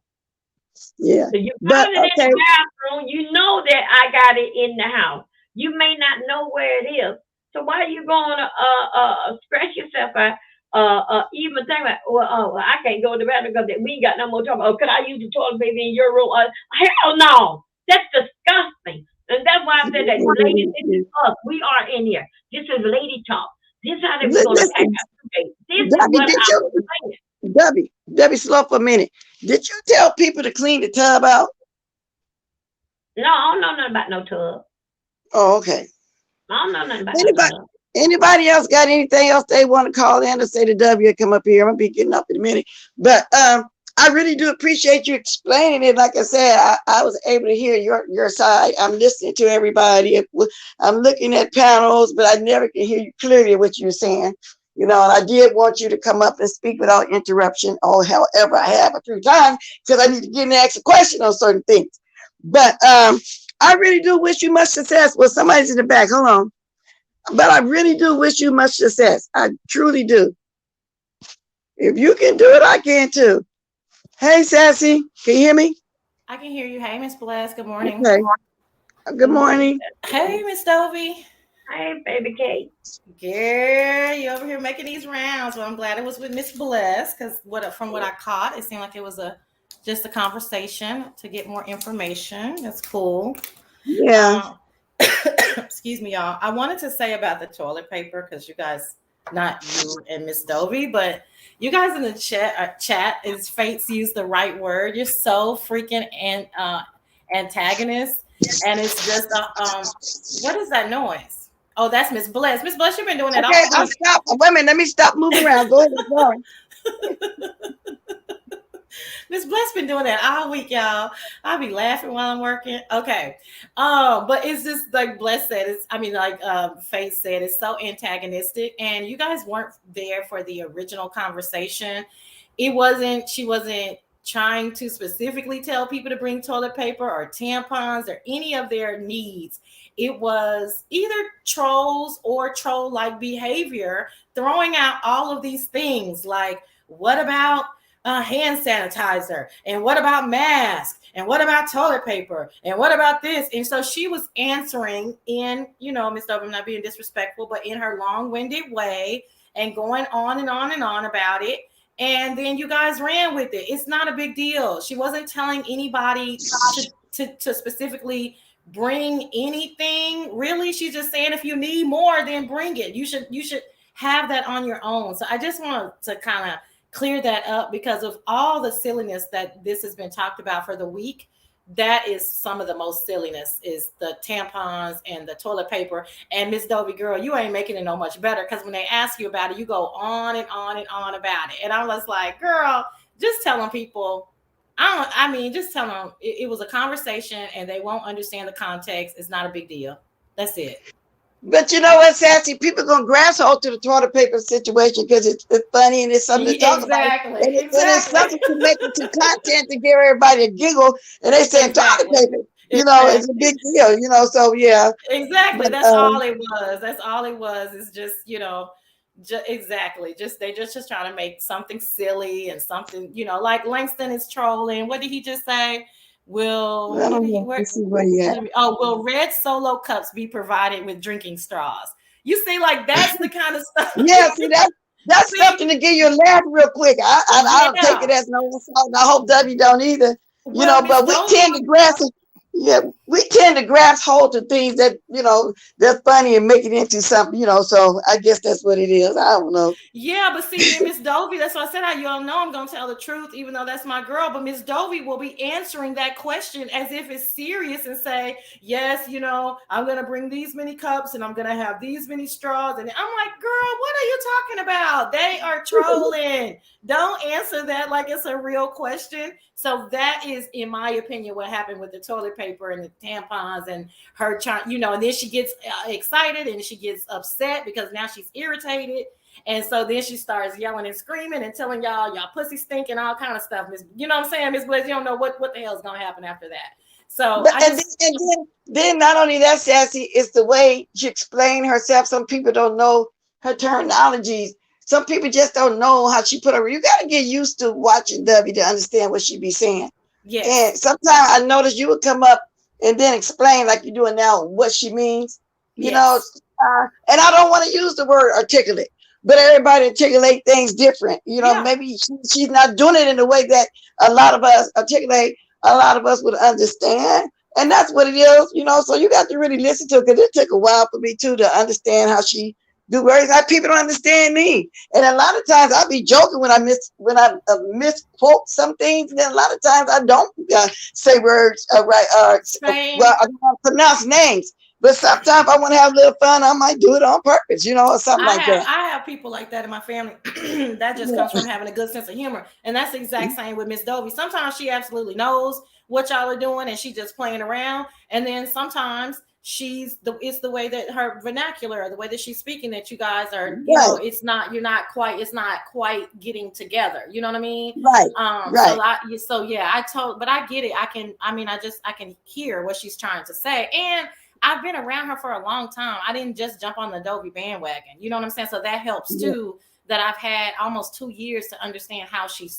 Yeah. So you got it in the bathroom, you know that I got it in the house. You may not know where it is. So why are you going to stress yourself out? Even think about, well, I can't go to the bathroom because we ain't got no more time. Oh, could I use the toilet paper in your room? Hell no. That's disgusting. And that's why I said that, ladies, this is us. We are in here. This is lady talk. This is how we're going to act today. This is what I'm saying. Dovie, slow for a minute. Did you tell people to clean the tub out? No, I don't know nothing about no tub. Oh, okay. I don't know nothing about no tub. Anybody else got anything else they want to call in or say to W? Come up here. I'm gonna be getting up in a minute. But I really do appreciate you explaining it. Like I said, I was able to hear your side. I'm listening to everybody. I'm looking at panels, but I never can hear you clearly what you're saying. You know, and I did want you to come up and speak without interruption, or however I have a few times, because I need to get in and ask a question on certain things. But I really do wish you much success. Well, somebody's in the back. Hold on. But I really do wish you much success. I truly do. If you can do it, I can too. Hey, Sassy, can you hear me? I can hear you. Hey, Miss Bless. Good morning. Okay. Good morning. Hey, Miss Dovie. Hey, baby Kate. Girl, you over here making these rounds. Well, I'm glad it was with Miss Bless, because from what I caught, it seemed like it was just a conversation to get more information. That's cool. Yeah. Excuse me, y'all. I wanted to say about the toilet paper, because you guys, not you and Miss Dovie, but you guys in the chat is Fates use the right word. You're so freaking antagonist, and it's just what is that noise? Oh, that's Miss Bless. Miss Bless, you've been doing that all week. I'll stop. Wait a minute. Let me stop moving around. Go ahead. Miss Bless been doing that all week, y'all. I'll be laughing while I'm working. Okay. But it's just like Bless said, Faith said, it's so antagonistic. And you guys weren't there for the original conversation. She wasn't trying to specifically tell people to bring toilet paper or tampons or any of their needs. It was either trolls or troll-like behavior, throwing out all of these things like, what about hand sanitizer? And what about masks? And what about toilet paper? And what about this? And so she was answering in, Miss Dovie, I'm not being disrespectful, but in her long-winded way and going on and on and on about it. And then you guys ran with it. It's not a big deal. She wasn't telling anybody to specifically bring anything. Really, she's just saying if you need more, then bring it. You should have that on your own. So I just want to kind of clear that up, because of all the silliness that this has been talked about for the week. That is some of the most silliness, is the tampons and the toilet paper. And Miss Dovie, girl, you ain't making it no much better, because when they ask you about it, you go on and on and on about it. And I was like, girl, just telling people, just tell them it was a conversation and they won't understand the context. It's not a big deal. That's it. But you know what, Sassy? People gonna grasp hold to the toilet paper situation because it's funny and it's something to talk about. And it's something to make it to content to give everybody a giggle. And they say toilet paper, it's a big deal, so yeah. Exactly. But, that's all it was. That's all it was. It's just, exactly. They just trying to make something silly and something, like Langston is trolling. What did he just say? Will red Solo cups be provided with drinking straws? You see, like that's the kind of stuff. Yeah, see that's something to give you a laugh real quick. I don't take it as no insult. I hope W don't either. But we tend to grasp it. Yeah, we tend to grasp hold of things that, that's funny and make it into something, so I guess that's what it is. I don't know. Yeah, but see, me and Miss Dovie, that's why I said, you all know I'm going to tell the truth, even though that's my girl. But Miss Dovie will be answering that question as if it's serious and say, yes, I'm going to bring these many cups and I'm going to have these many straws. And I'm like, girl, what are you talking about? They are trolling. Don't answer that like it's a real question. So that is, in my opinion, what happened with the toilet paper and the tampons and her trying, and then she gets excited and she gets upset because now she's irritated. And so then she starts yelling and screaming and telling y'all pussy stink and all kind of stuff. You know what I'm saying, Miss Bliss? You don't know what the hell is going to happen after that. So But then not only that, Sassy, it's the way she explained herself. Some people don't know her terminologies. Some people just don't know how she put her. You got to get used to watching Dovie to understand what she be saying. yes. And sometimes I noticed you would come up and then explain like you're doing now what she means. Yes. And I don't want to use the word articulate, but everybody articulate things different. Yeah. Maybe she's not doing it in the way that a lot of us articulate. A lot of us would understand, and that's what it is. So you got to really listen to it, because it took a while for me too to understand how she do words. Like, people don't understand me, and a lot of times I'll be joking when I misquote some things, and then a lot of times I don't say words right. Well, I don't pronounce names. But sometimes I want to have a little fun. I might do it on purpose, or something like that. I have people like that in my family. That just comes from having a good sense of humor. And that's the exact same with Miss Dovie. Sometimes she absolutely knows what y'all are doing and she's just playing around. And then sometimes it's the way that her vernacular, the way that she's speaking, that you guys are, it's not quite getting together. You know what I mean? Right. Right. But I get it. I can hear what she's trying to say. And I've been around her for a long time. I didn't just jump on the Dovie bandwagon. You know what I'm saying? So that helps too, that I've had almost 2 years to understand how she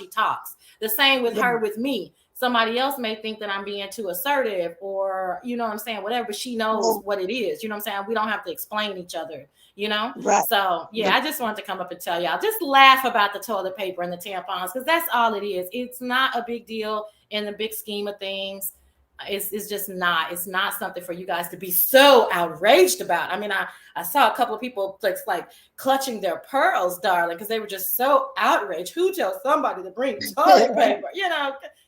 talks. The same with her with me. Somebody else may think that I'm being too assertive or, you know what I'm saying, whatever, but she knows what it is. You know what I'm saying? We don't have to explain each other, Right. So, I just wanted to come up and tell y'all, just laugh about the toilet paper and the tampons, because that's all it is. It's not a big deal in the big scheme of things. It's just not. It's not something for you guys to be so outraged about. I mean, I saw a couple of people like clutching their pearls, darling, because they were just so outraged. Who tells somebody to bring toilet paper?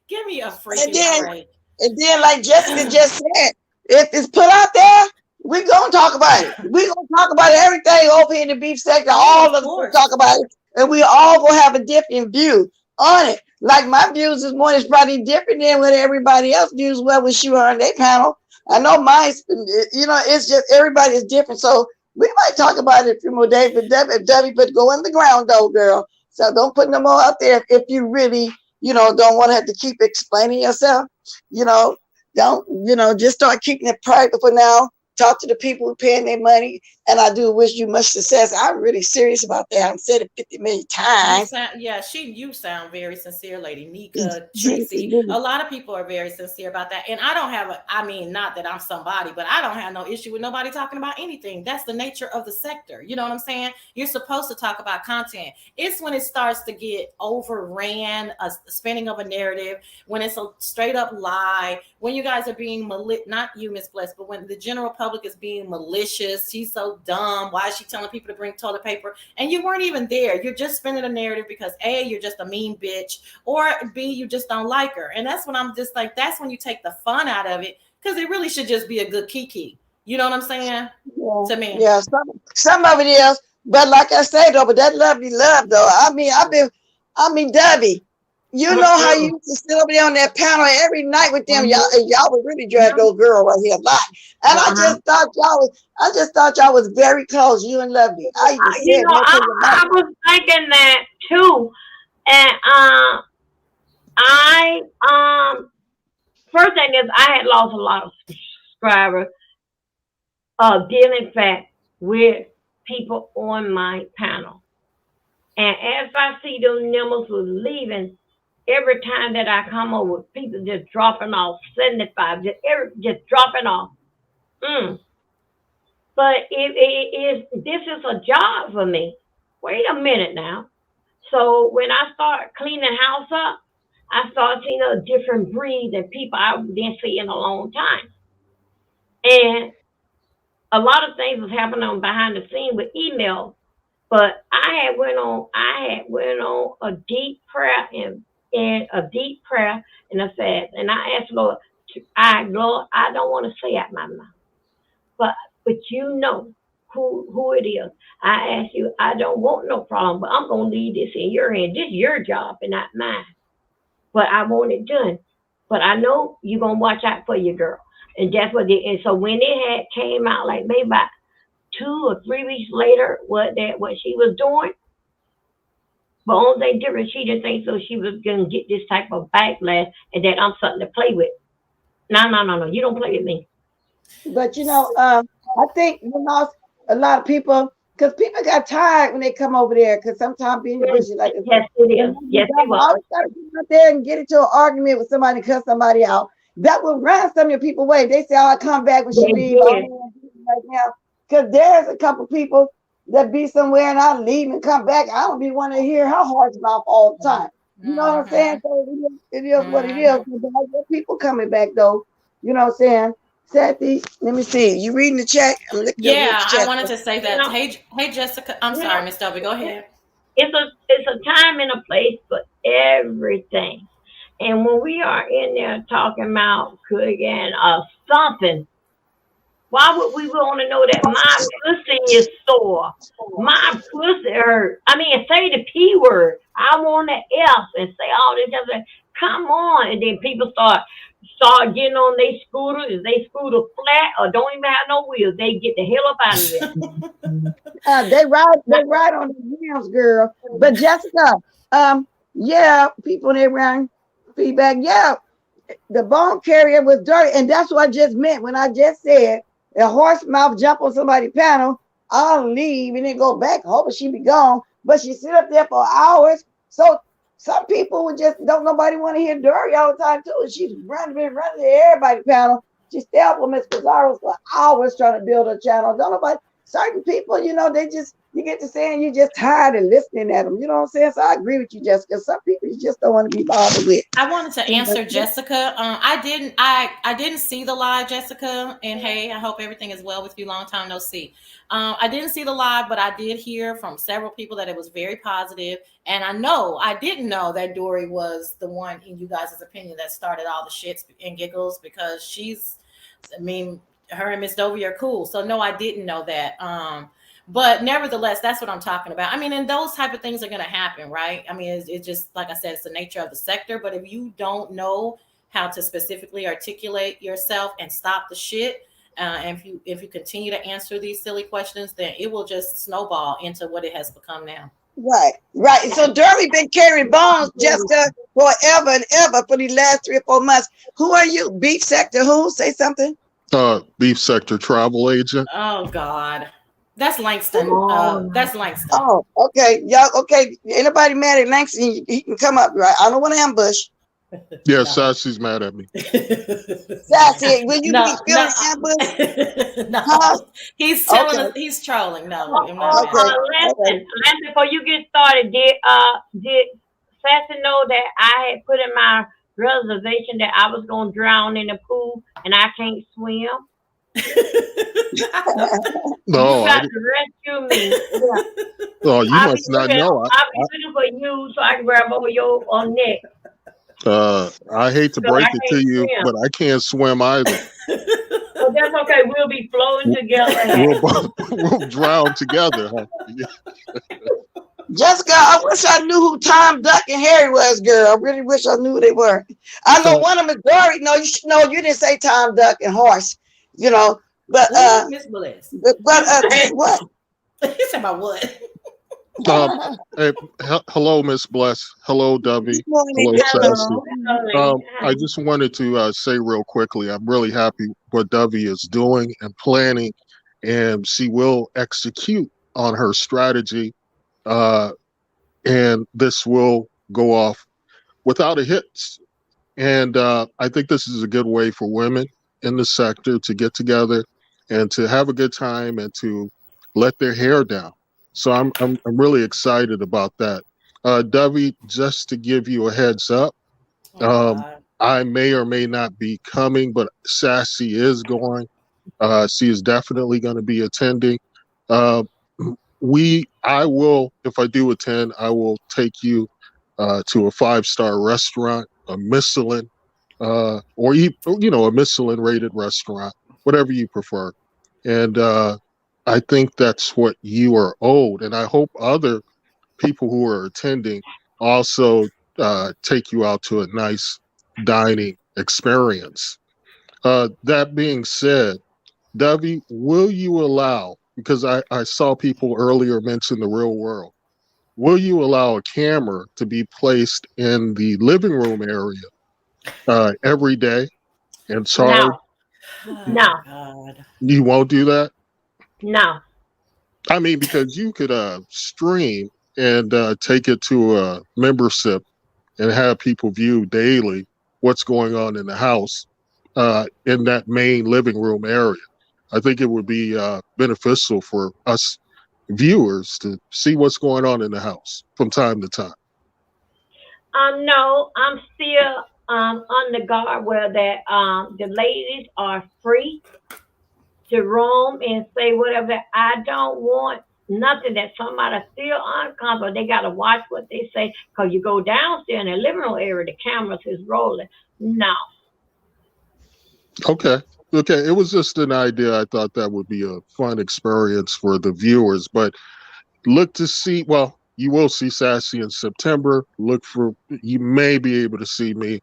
Give me a freaking break. And then, like Jessica just said, if it's put out there, we're going to talk about it. We're going to talk about everything over in the beef sector. All of us will talk about it. And we all will have a different view on it. Like, my views this morning is probably different than what everybody else views was you on their panel. I know mine, it's just everybody is different. So we might talk about it a few more days, but Dovie, but go in the ground though, girl. So don't put no more out there if you really, don't want to have to keep explaining yourself. Don't, just start keeping it private for now. Talk to the people who paying their money, and I do wish you much success. I'm really serious about that. I've said it 50 million times. You sound very sincere, Lady Nika, Tracy. A lot of people are very sincere about that, and I don't have not that I'm somebody, but I don't have no issue with nobody talking about anything. That's the nature of the sector. You know what I'm saying? You're supposed to talk about content. It's when it starts to get overran, a spinning of a narrative, when it's a straight up lie, when you guys are being not you, Miss Bless, but when the general public is being malicious. She's so dumb. Why is she telling people to bring toilet paper? And you weren't even there. You're just spinning a narrative because A, you're just a mean bitch, or B, you just don't like her. And that's when I'm just like, that's when you take the fun out of it, because it really should just be a good kiki. You know what I'm saying? To me. Yeah, some of it is. But like I said though, but that lovely love though. Dovie. You know how you used to sit over there on that panel every night with them. Y'all would really drag those girls right here a lot. And I just thought y'all was very close, you and Lovely. I was thinking that too. And first thing is I had lost a lot of subscribers dealing fact with people on my panel. And as I see those numbers was leaving, every time that I come over, people just dropping off 75, just dropping off. But this is a job for me. Wait a minute now. So when I start cleaning the house up, I started seeing a different breed and people I didn't see in a long time. And a lot of things was happening on behind the scene with email. But I had went on a deep prayer and a deep prayer and a fast. And I asked Lord, Lord, I don't want to say out my mouth, but you know who it is. I ask you, I don't want no problem, but I'm gonna leave this in your hand. This is your job and not mine. But I want it done. But I know you're gonna watch out for your girl. And that's what they and so when it had came out like maybe about 2 or 3 weeks later what she was doing, but only thing different, she didn't think so she was gonna get this type of backlash and that I'm something to play with. No, you don't play with me. But I think a lot of people, because people got tired when they come over there, because sometimes being busy like this. Yes, it is. Yes, it I always gotta get out there and get into an argument with somebody, cuss somebody out. That will run some of your people away. They say, "Oh, I come back when she leave." Right now, because there's a couple people that be somewhere and I leave and come back. I don't be wanting to hear her horse mouth all the time. You know what I'm saying? So it is what it is. People coming back though. You know what I'm saying? Sadly, let me see. You reading the chat? Yeah, I wanted to say that. Hey, Jessica. I'm sorry, Miss Dovie. Go ahead. It's a time and a place for everything. And when we are in there talking about cooking or something, why would we want to know that my pussy is sore? My pussy hurt. I mean, say the P word. I want the F and say all this other. Come on. And then people start getting on their scooter. Is they scooter flat or don't even have no wheels? They get the hell up out of there. They ride on the wheels, girl. But Jessica, yeah, people they run feedback. Yeah, the bone carrier was dirty, and that's what I just meant when I just said a horse mouth jump on somebody's panel. I'll leave and then go back, hoping she be gone. But she sit up there for hours. So some people would just don't nobody want to hear dirty all the time too. She's been running to everybody's panel. She stayed up with Miss Pizarro for hours trying to build her channel. Don't nobody, certain people, they just, you get to saying you just tired of listening at them. You know what I'm saying? So I agree with you, Jessica. Some people you just don't want to be bothered with. I wanted to answer Jessica. I didn't see the live, Jessica. And hey, I hope everything is well with you. Long time no see. I didn't see the live, but I did hear from several people that it was very positive. And I didn't know that Dory was the one, in you guys' opinion, that started all the shits and giggles, because her and Miss Dovie are cool. So no, I didn't know that. But nevertheless, that's what I'm talking about. I mean, and those type of things are going to happen, right? I mean, it's just, like I said, it's the nature of the sector. But if you don't know how to specifically articulate yourself and stop the shit, and if you continue to answer these silly questions, then it will just snowball into what it has become now. Right. So Derby been carrying bones, Jessica, forever and ever for the last 3 or 4 months. Who are you? Beef sector? Who? Say something. Beef sector travel agent. Oh God. That's Langston. That's Langston. Oh, okay. Y'all, okay. Anybody mad at Langston? He can come up, right? I don't want to ambush. Yeah, Sassy's mad at me. Sassy, will you be feeling ambush? No, huh? He's telling us he's trolling. No, Listen, before you get started, did Sassy know that I had put in my reservation that I was gonna drown in the pool and I can't swim? No, you got to rescue me. Yeah. Oh, you must not know. I'll be looking for you so I can grab over your neck. I hate to break it to you, but I can't swim either. But that's okay. We'll be floating together. We'll drown together. Huh? Jessica, I wish I knew who Tom, Duck, and Harry was, girl. I really wish I knew who they were. I know one of them is Dory. No, you should know. You didn't say Tom, Duck, and Horse. But Miss Bliss. But what? You said about what? Hello, Miss Bless. Hello, Dovie. Hello, Sassy. I just wanted to say real quickly, I'm really happy what Dovie is doing and planning, and she will execute on her strategy, and this will go off without a hitch. And I think this is a good way for women in the sector to get together and to have a good time and to let their hair down. So I'm really excited about that. Dovie, just to give you a heads up, Oh God. I may or may not be coming, but Sassy is going. She is definitely going to be attending. Uh, I will, if I do attend, I will take you to a 5-star restaurant, a Michelin, a Michelin rated restaurant, whatever you prefer. And I think that's what you are owed. And I hope other people who are attending also take you out to a nice dining experience. That being said, Dovie, will you allow, because I saw people earlier mention the real world, will you allow a camera to be placed in the living room area every day and charge? No, Oh no, God. You won't do that? no. I mean, because you could stream and take it to a membership and have people view daily what's going on in the house in that main living room area. I think it would be beneficial for us viewers to see what's going on in the house from time to time. No, I'm still on the guard where that the ladies are free to roam and say whatever. I don't want nothing that somebody feel uncomfortable. They got to watch what they say because you go downstairs in the living room area, the cameras is rolling. No. Okay. Okay. It was just an idea. I thought that would be a fun experience for the viewers. But look to see, well, you will see Sassy in September. You may be able to see me.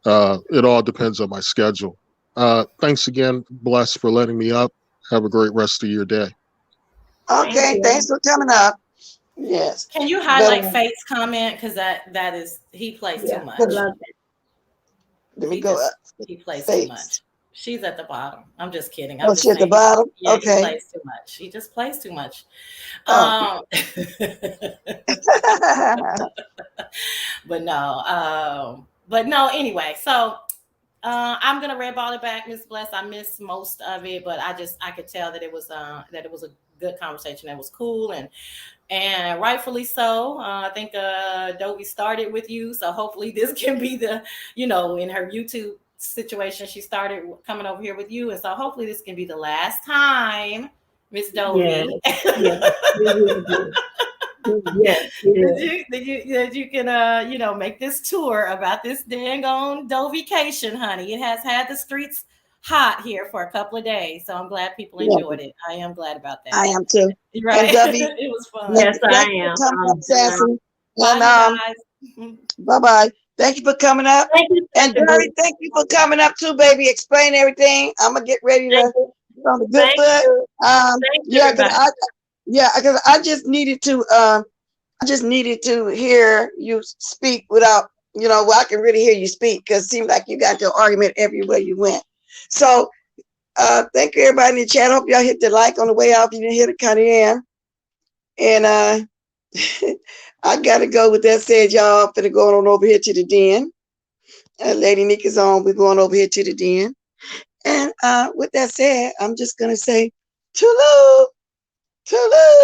It all depends on my schedule. Thanks again, Bless, for letting me up. Have a great rest of your day. Thank Okay, you. thanks for coming up. Yes. Can you But highlight Faith's comment? Because that is, he plays too Yeah, much. I love it. let me go up. He plays too Face. much. She's at the bottom. I'm just kidding. Oh, I'm just she at the saying. bottom? Yeah, Okay. he plays too much. He just plays too much. Oh. But no, anyway, so I'm gonna red ball it back, Miss Bless. I missed most of it, but I could tell that it was a good conversation. That was cool and rightfully so. I think Dovie started with you, so hopefully this can be in her YouTube situation, she started coming over here with you, and so hopefully this can be the last time, Miss Dovie. Yes, that you can make this tour about this dang on Dovication, honey. It has had the streets hot here for a couple of days, so I'm glad people enjoyed it. I am glad about that. I am too. Right? And Dovie, It was fun. yes, I thank you am. for coming up, Sassy. Bye, And you guys. bye-bye. Thank you for coming up. Thank you, And Dovie, thank you for coming up too, baby. Explain everything. I'm gonna get ready to get on the good Thank foot. you. Yeah, Everybody. because I just needed to hear you speak without, well, I can really hear you speak because it seemed like you got your argument everywhere you went. So thank you everybody in the chat. Hope y'all hit the like on the way out if you didn't hit it kind of in. And I gotta go. With that said, y'all, finna go on over here to the den. Lady Nika's on. We're going over here to the den. And with that said, I'm just gonna say, toodaloo, toodaloo.